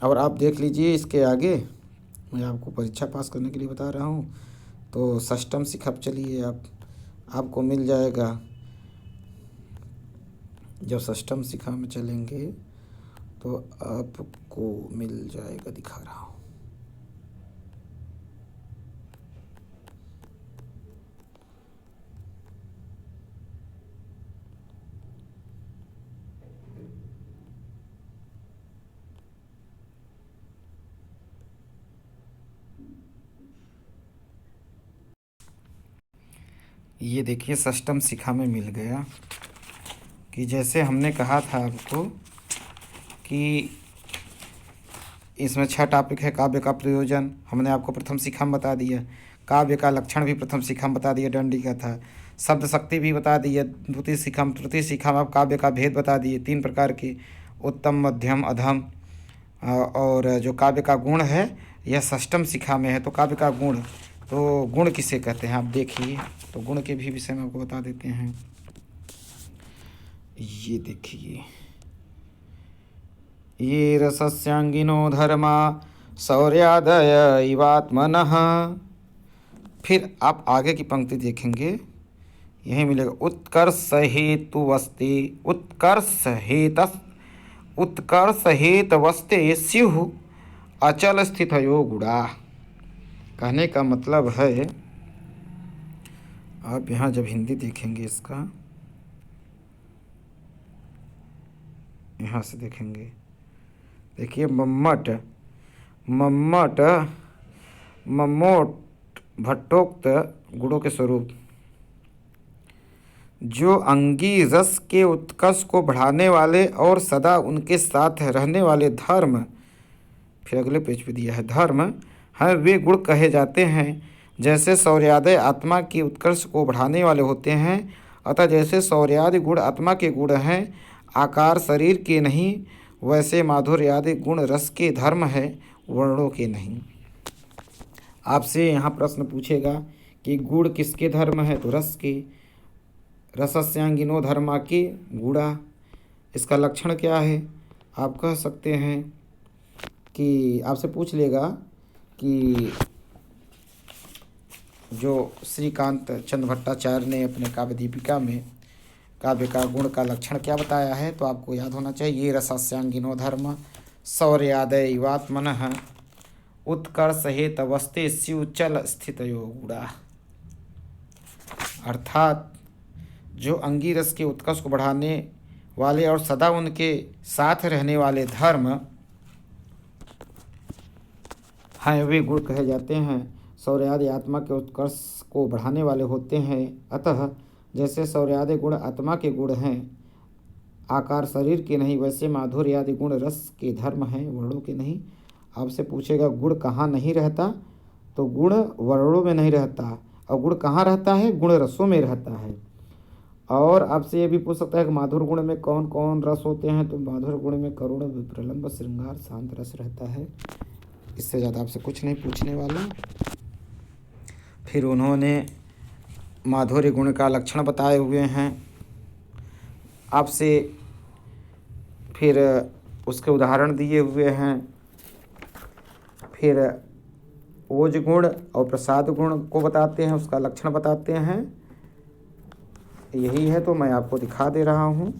और आप देख लीजिए इसके आगे, मैं आपको परीक्षा पास करने के लिए बता रहा हूँ। तो षष्टम शिखा चलिए, आपको मिल जाएगा। जब षष्टम शिखा में चलेंगे तो आपको मिल जाएगा, दिखा रहा हूँ। ये देखिए षष्टम शिखा में मिल गया कि जैसे हमने कहा था आपको कि इसमें 6 टॉपिक है। काव्य का प्रयोजन हमने आपको प्रथम शिखा में बता दिया, काव्य का लक्षण भी प्रथम शिखा में बता दिया, दंडी का था। शब्द शक्ति भी बता दिया द्वितीय शिखा में। तृतीय शिखा में आप काव्य का भेद बता दिए, 3 प्रकार के, उत्तम, मध्यम, अधम। और जो काव्य का गुण है यह षष्ठम शिखा में है। तो काव्य का गुण, तो गुण किसे कहते हैं आप देखिए, तो गुण के भी विषय में आपको बता देते हैं। ये देखिए, ये रसस्यांगिनो धर्मा शौर्यादय इवात्मनः। फिर आप आगे की पंक्ति देखेंगे, यही मिलेगा, उत्कर्ष हेतुवस्ते, उत्कर्ष हेतवस्ते स्युः अचल स्थितयो गुणा। कहने का मतलब है, आप यहाँ जब हिंदी देखेंगे इसका, यहाँ से देखेंगे, देखिए, मम्मोट भट्टोक्त गुणों के स्वरूप, जो अंगी रस के उत्कर्ष को बढ़ाने वाले और सदा उनके साथ रहने वाले धर्म, फिर अगले पेज पे दिया है, धर्म हैं, वे गुण कहे जाते हैं। जैसे शौर्यादय आत्मा की उत्कर्ष को बढ़ाने वाले होते हैं, अतः जैसे शौर्यादि गुण आत्मा के गुण हैं, आकार शरीर के नहीं, वैसे माधुर्यादि गुण रस के धर्म है, वर्णों के नहीं। आपसे यहाँ प्रश्न पूछेगा कि गुण किसके धर्म है, तो रस के। रसस्यांगिनो धर्मा के गुणा, इसका लक्षण क्या है। आप कह सकते हैं कि आपसे पूछ लेगा कि जो श्रीकांत चंद्र भट्टाचार्य ने अपने काव्य दीपिका में काव्य का गुण का लक्षण क्या बताया है, तो आपको याद होना चाहिए, ये रसस्यांगिनो धर्म शौर्यादय इवात्मनः उत्कर्ष हेतवस्ते स्युचल स्थितयो गुणा। अर्थात जो अंगी रस के उत्कर्ष को बढ़ाने वाले और सदा उनके साथ रहने वाले धर्म हैं, वे गुण कहे जाते हैं। शौर्यादि आत्मा के उत्कर्ष को बढ़ाने वाले होते हैं, अतः जैसे शौर्यादि गुण आत्मा के गुण हैं, आकार शरीर के नहीं, वैसे माधुर्यादि गुण रस के धर्म हैं, वर्णों के नहीं। आपसे पूछेगा गुण कहाँ नहीं रहता, तो गुण वर्णों में नहीं रहता, और गुण कहाँ रहता है, गुण रसों में रहता है। और आपसे ये भी पूछ सकता है कि माधुर गुण में कौन कौन रस होते हैं, तो माधुर गुण में करुण, विप्रलंब, श्रृंगार, शांत रस रहता है। इससे ज़्यादा आपसे कुछ नहीं पूछने वाला। फिर उन्होंने माधुर्य गुण का लक्षण बताए हुए हैं आपसे, फिर उसके उदाहरण दिए हुए हैं, फिर ओज गुण और प्रसाद गुण को बताते हैं, उसका लक्षण बताते हैं। यही है, तो मैं आपको दिखा दे रहा हूँ।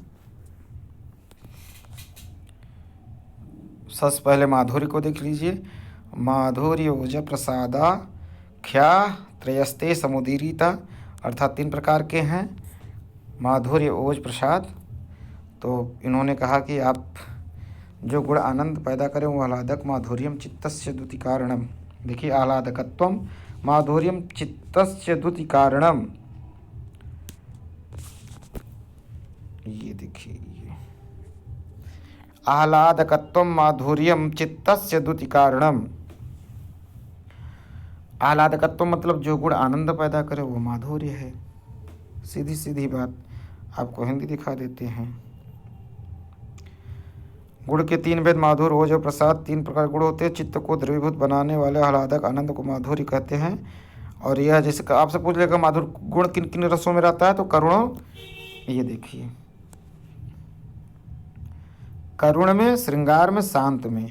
सबसे पहले माधुर्य को देख लीजिए, माधुर्य ओज प्रसादा ख्या त्रयस्ते समुदीरिता, अर्थात 3 प्रकार के हैं, माधुर्य ओज प्रसाद। तो इन्होंने कहा कि आप जो गुण आनंद पैदा करें वो आह्लादक माधुर्यम चित्तस्य द्युति कारणम। देखिए, आह्लादकत्वम माधुर्यम चित्तस्य द्युति कारणम, ये देखिए, आह्लादकत्वम माधुर्यम चित्तस्य द्युति कारणम। आह्लादकत्व मतलब जो गुण आनंद पैदा करे वो माधुर्य है। सीधी सीधी बात, आपको हिंदी दिखा देते हैं। गुण के 3 भेद, माधुर्य ओज और प्रसाद, 3 प्रकार गुण होते हैं। चित्त को द्रवीभूत बनाने वाले आह्लादक आनंद को माधुर्य कहते हैं। और यह जैसे आपसे पूछ लेगा माधुर्य गुण किन किन रसों में रहता है, तो करुण, ये देखिए, करुण में, श्रृंगार में, शांत में।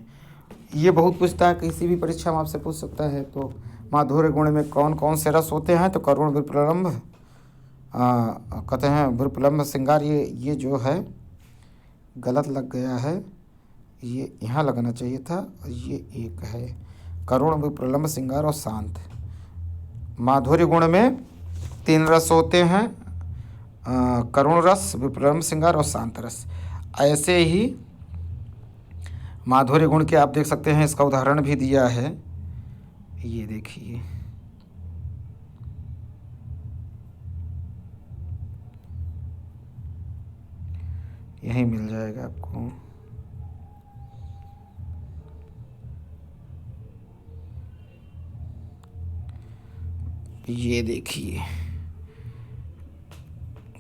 ये बहुत पूछता है, किसी भी परीक्षा में आपसे पूछ सकता है। तो माधुर्य गुण में कौन कौन से रस होते हैं, तो करुण, विप्रलंब, कहते हैं विप्रलंब, श्रृंगार। ये जो है गलत लग गया है, ये यहाँ लगना चाहिए था, ये एक है, करुण, विप्रलंब, श्रृंगार और शांत। माधुर्य गुण में 3 रस होते हैं, करुण रस, विप्रलंब, श्रृंगार और शांत रस। ऐसे ही माधुर्य गुण के आप देख सकते हैं, इसका उदाहरण भी दिया है, ये देखिए, यही मिल जाएगा आपको। ये देखिए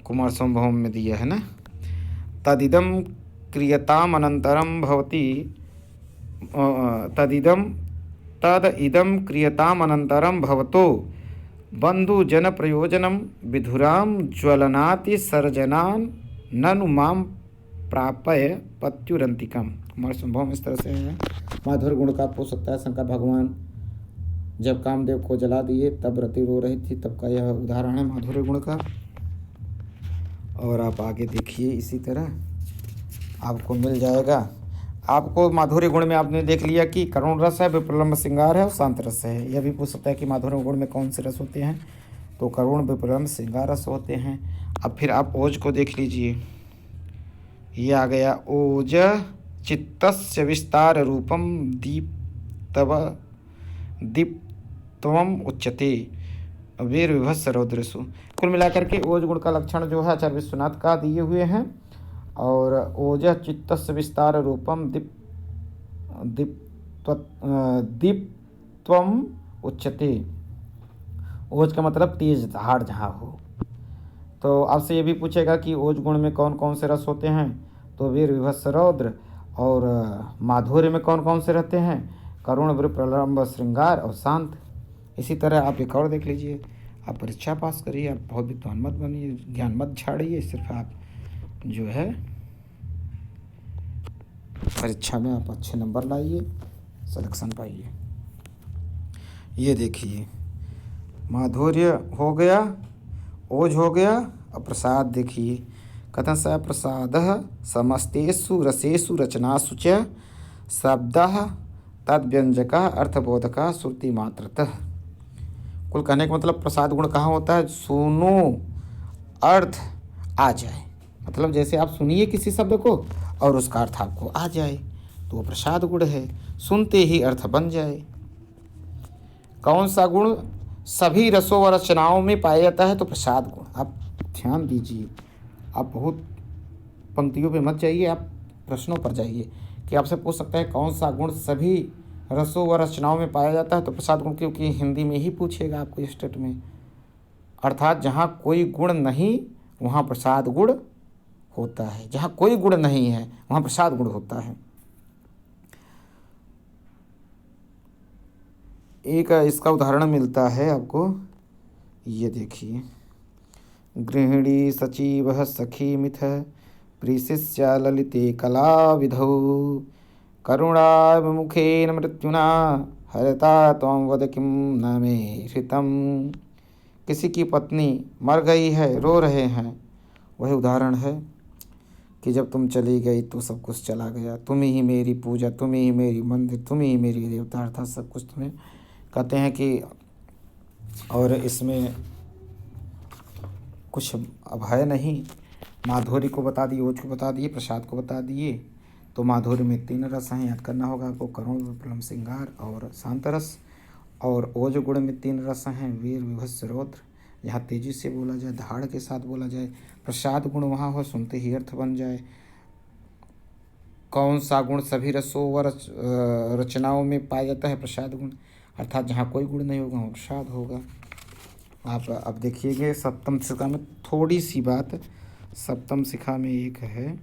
कुमार संभव में दिया है ना, तदिदम क्रियताम अनंतरम भवति तद इदम क्रियताम अनंतरम भवतो बंधु जन प्रयोजनम विधुराम ज्वलनाति सर्जनान ननु माम प्रापय पत्युरंतिकम। कुमार संभव इस तरह से है। माधुर्य गुण का पूछ सकता है शंकर भगवान जब कामदेव को जला दिए तब रति रो रही थी, तब का यह उदाहरण है माधुर्य गुण का। और आप आगे देखिए इसी तरह आपको मिल जाएगा। आपको माधुर्य गुण में आपने देख लिया कि करुण रस है, विप्रलंब श्रृंगार है और शांत रस है। यह भी पूछ सकता है कि माधुर्य गुण में कौन से रस होते हैं, तो करुण विप्रलंब श्रृंगार रस होते हैं। अब फिर आप ओज को देख लीजिए, ये आ गया ओज चित्तस्य विस्तार रूपम दीप्तवम उच्यते वीर विभत्स रौद्रसु। कुल मिलाकर के ओज गुण का लक्षण जो है आचार्य विश्वनाथ का दिए हुए हैं। और ओज चित्तस्य विस्तार रूपम दीप्तवम उच्यते। ओज का मतलब तेज धार जहाँ हो। तो आपसे ये भी पूछेगा कि ओज गुण में कौन कौन से रस होते हैं, तो वीर विभत्स रौद्र। और माधुर्य में कौन कौन से रहते हैं, करुण विप्रलंब श्रृंगार और शांत। इसी तरह आप एक और देख लीजिए। आप परीक्षा पास करिए, आप बहुत विद्वान मत बनिए, ज्ञान मत झाड़िए, सिर्फ आप जो है परीक्षा में आप अच्छे नंबर लाइए, सिलेक्शन पाइए। ये देखिए माधुर्य हो गया, ओज हो गया, और प्रसाद देखिए। कथन स प्रसादः समस्तेषु रसेषु रचनासु च शब्दः तद्व्यंजकः अर्थबोधकः श्रुति मात्रतः। कुल कहने का मतलब प्रसाद गुण कहाँ होता है, सुनो अर्थ आ जाए। मतलब जैसे आप सुनिए किसी शब्द को और उसका अर्थ आपको आ जाए तो वो प्रसाद गुण है, सुनते ही अर्थ बन जाए। कौन सा गुण सभी रसों व रचनाओं में पाया जाता है, तो प्रसाद गुण। आप ध्यान दीजिए, आप बहुत पंक्तियों पे मत जाइए, आप प्रश्नों पर जाइए कि आपसे पूछ सकता है कौन सा गुण सभी रसों व रचनाओं में पाया जाता है, तो प्रसाद गुण, क्योंकि हिंदी में ही पूछेगा आपको स्टेट में। अर्थात जहाँ कोई गुण नहीं वहाँ प्रसाद गुण होता है, जहाँ कोई गुण नहीं है वहाँ प्रसाद गुण होता है। एक इसका उदाहरण मिलता है आपको, ये देखिए। गृहिणी सचिवः सखी मिथ प्रीशिष्या ललिते कला विधौ करुणाविमुखेन मृत्युना हरता त्वं वद किं न मे हृतम्। किसी की पत्नी मर गई है, रो रहे हैं, वही उदाहरण है कि जब तुम चली गई तो सब कुछ चला गया, तुम ही मेरी पूजा, तुम ही मेरी मंदिर, तुम ही मेरी देवता, अर्थात सब कुछ तुम्हें कहते हैं कि। और इसमें कुछ अब है नहीं। माधुर्य को बता दिए, ओज को बता दिए, प्रसाद को बता दिए। तो माधुर्य में 3 रस हैं, याद करना होगा आपको, करुण विप्रलंब श्रृंगार और शांत रस। और ओज गुण में 3 रस हैं, वीर विभत्स रौद्र, जहाँ तेजी से बोला जाए, धाड़ के साथ बोला जाए। प्रसाद गुण वहाँ हो, सुनते ही अर्थ बन जाए। कौन सा गुण सभी रसों व रचनाओं में पाया जाता है, प्रसाद गुण। अर्थात जहाँ कोई गुण नहीं होगा वहाँ प्रसाद होगा। आप अब देखिएगा सप्तम शिखा में थोड़ी सी बात, सप्तम शिखा में एक है,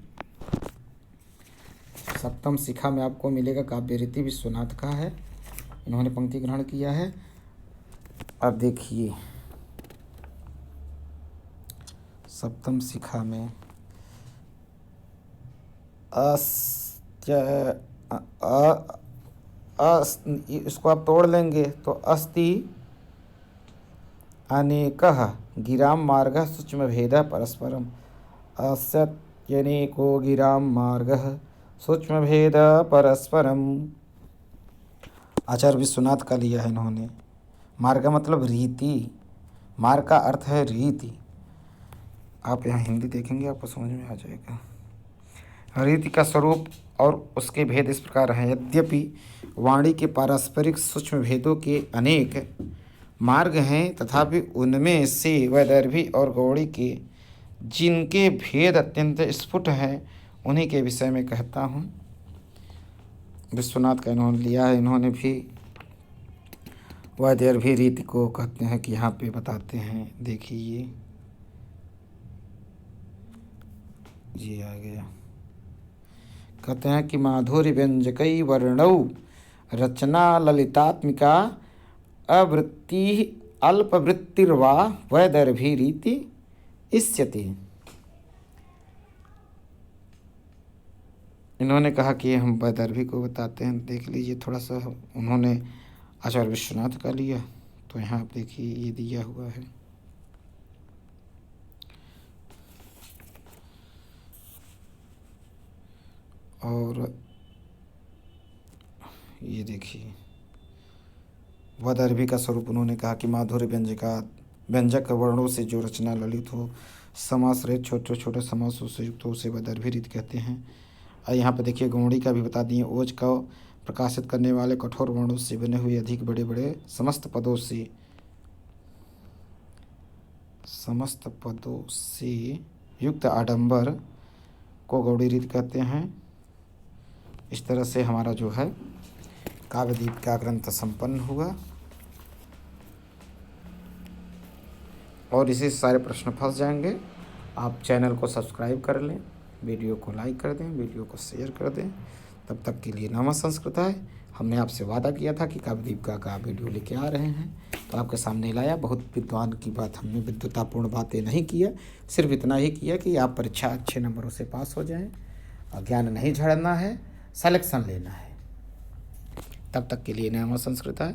सप्तम शिखा में आपको मिलेगा, काव्य रीति विश्वनाथ का है, इन्होंने पंक्ति ग्रहण किया है। अब देखिए सप्तम शिखा में इसको आप तोड़ लेंगे तो अस्ति अनेकः गिराम मार्गः सूक्ष्म भेदः परस्परम। अस्यनेको गिराम मार्गः सूक्ष्म भेदः परस्परम। आचार्य विश्वनाथ का लिया है इन्होंने। मार्ग मतलब रीति, मार्ग का अर्थ है रीति। आप यहाँ हिंदी देखेंगे आपको समझ में आ जाएगा। रीति का स्वरूप और उसके भेद इस प्रकार हैं। यद्यपि वाणी के पारस्परिक सूक्ष्म भेदों के अनेक मार्ग हैं, तथापि उनमें से वैदर्भी और गौड़ी के जिनके भेद अत्यंत स्फुट हैं उन्हीं के विषय में कहता हूँ। विश्वनाथ का इन्होंने लिया है इन्होंने भी। वैदर्भी रीति को कहते हैं कि यहाँ पे बताते हैं, देखिए ये आ गया। कहते हैं कि माधुर्य व्यंजकई वर्णौ रचना ललितात्मिका अवृत्ति अल्पवृत्तिर्वा वैदर्भी रीति इष्यते। इन्होंने कहा कि हम वैदर्भी को बताते हैं। देख लीजिए थोड़ा सा उन्होंने आचार्य विश्वनाथ का लिया, तो यहाँ आप देखिए ये दिया हुआ है। और ये देखिए वैदर्भी का स्वरूप उन्होंने कहा कि माधुर्य व्यंजक वर्णों से जो रचना ललित हो, समास रहित छोटे छोटे समासों से युक्त हो, उसे वैदर्भी रीति कहते हैं। और यहाँ पर देखिए गौड़ी का भी बता दिए, ओज का प्रकाशित करने वाले कठोर वर्णों से बने हुए अधिक बड़े बड़े समस्त पदों से युक्त आडंबर को गौड़ी रीति कहते हैं। इस तरह से हमारा जो है काव्यदीप का ग्रंथ संपन्न हुआ। और इसी सारे प्रश्न फंस जाएंगे। आप चैनल को सब्सक्राइब कर लें, वीडियो को लाइक कर दें, वीडियो को शेयर कर दें। तब तक के लिए नमः संस्कृताय। हमने आपसे वादा किया था कि काव्यदीप का वीडियो लेके आ रहे हैं, तो आपके सामने लाया। बहुत विद्वान की बात हमने विद्वतापूर्ण बातें नहीं किया, सिर्फ इतना ही किया कि आप परीक्षा अच्छे नंबरों से पास हो जाएं। और ज्ञान नहीं झड़ना है, सिलेक्शन लेना है। तब तक के लिए नमः संस्कृताय।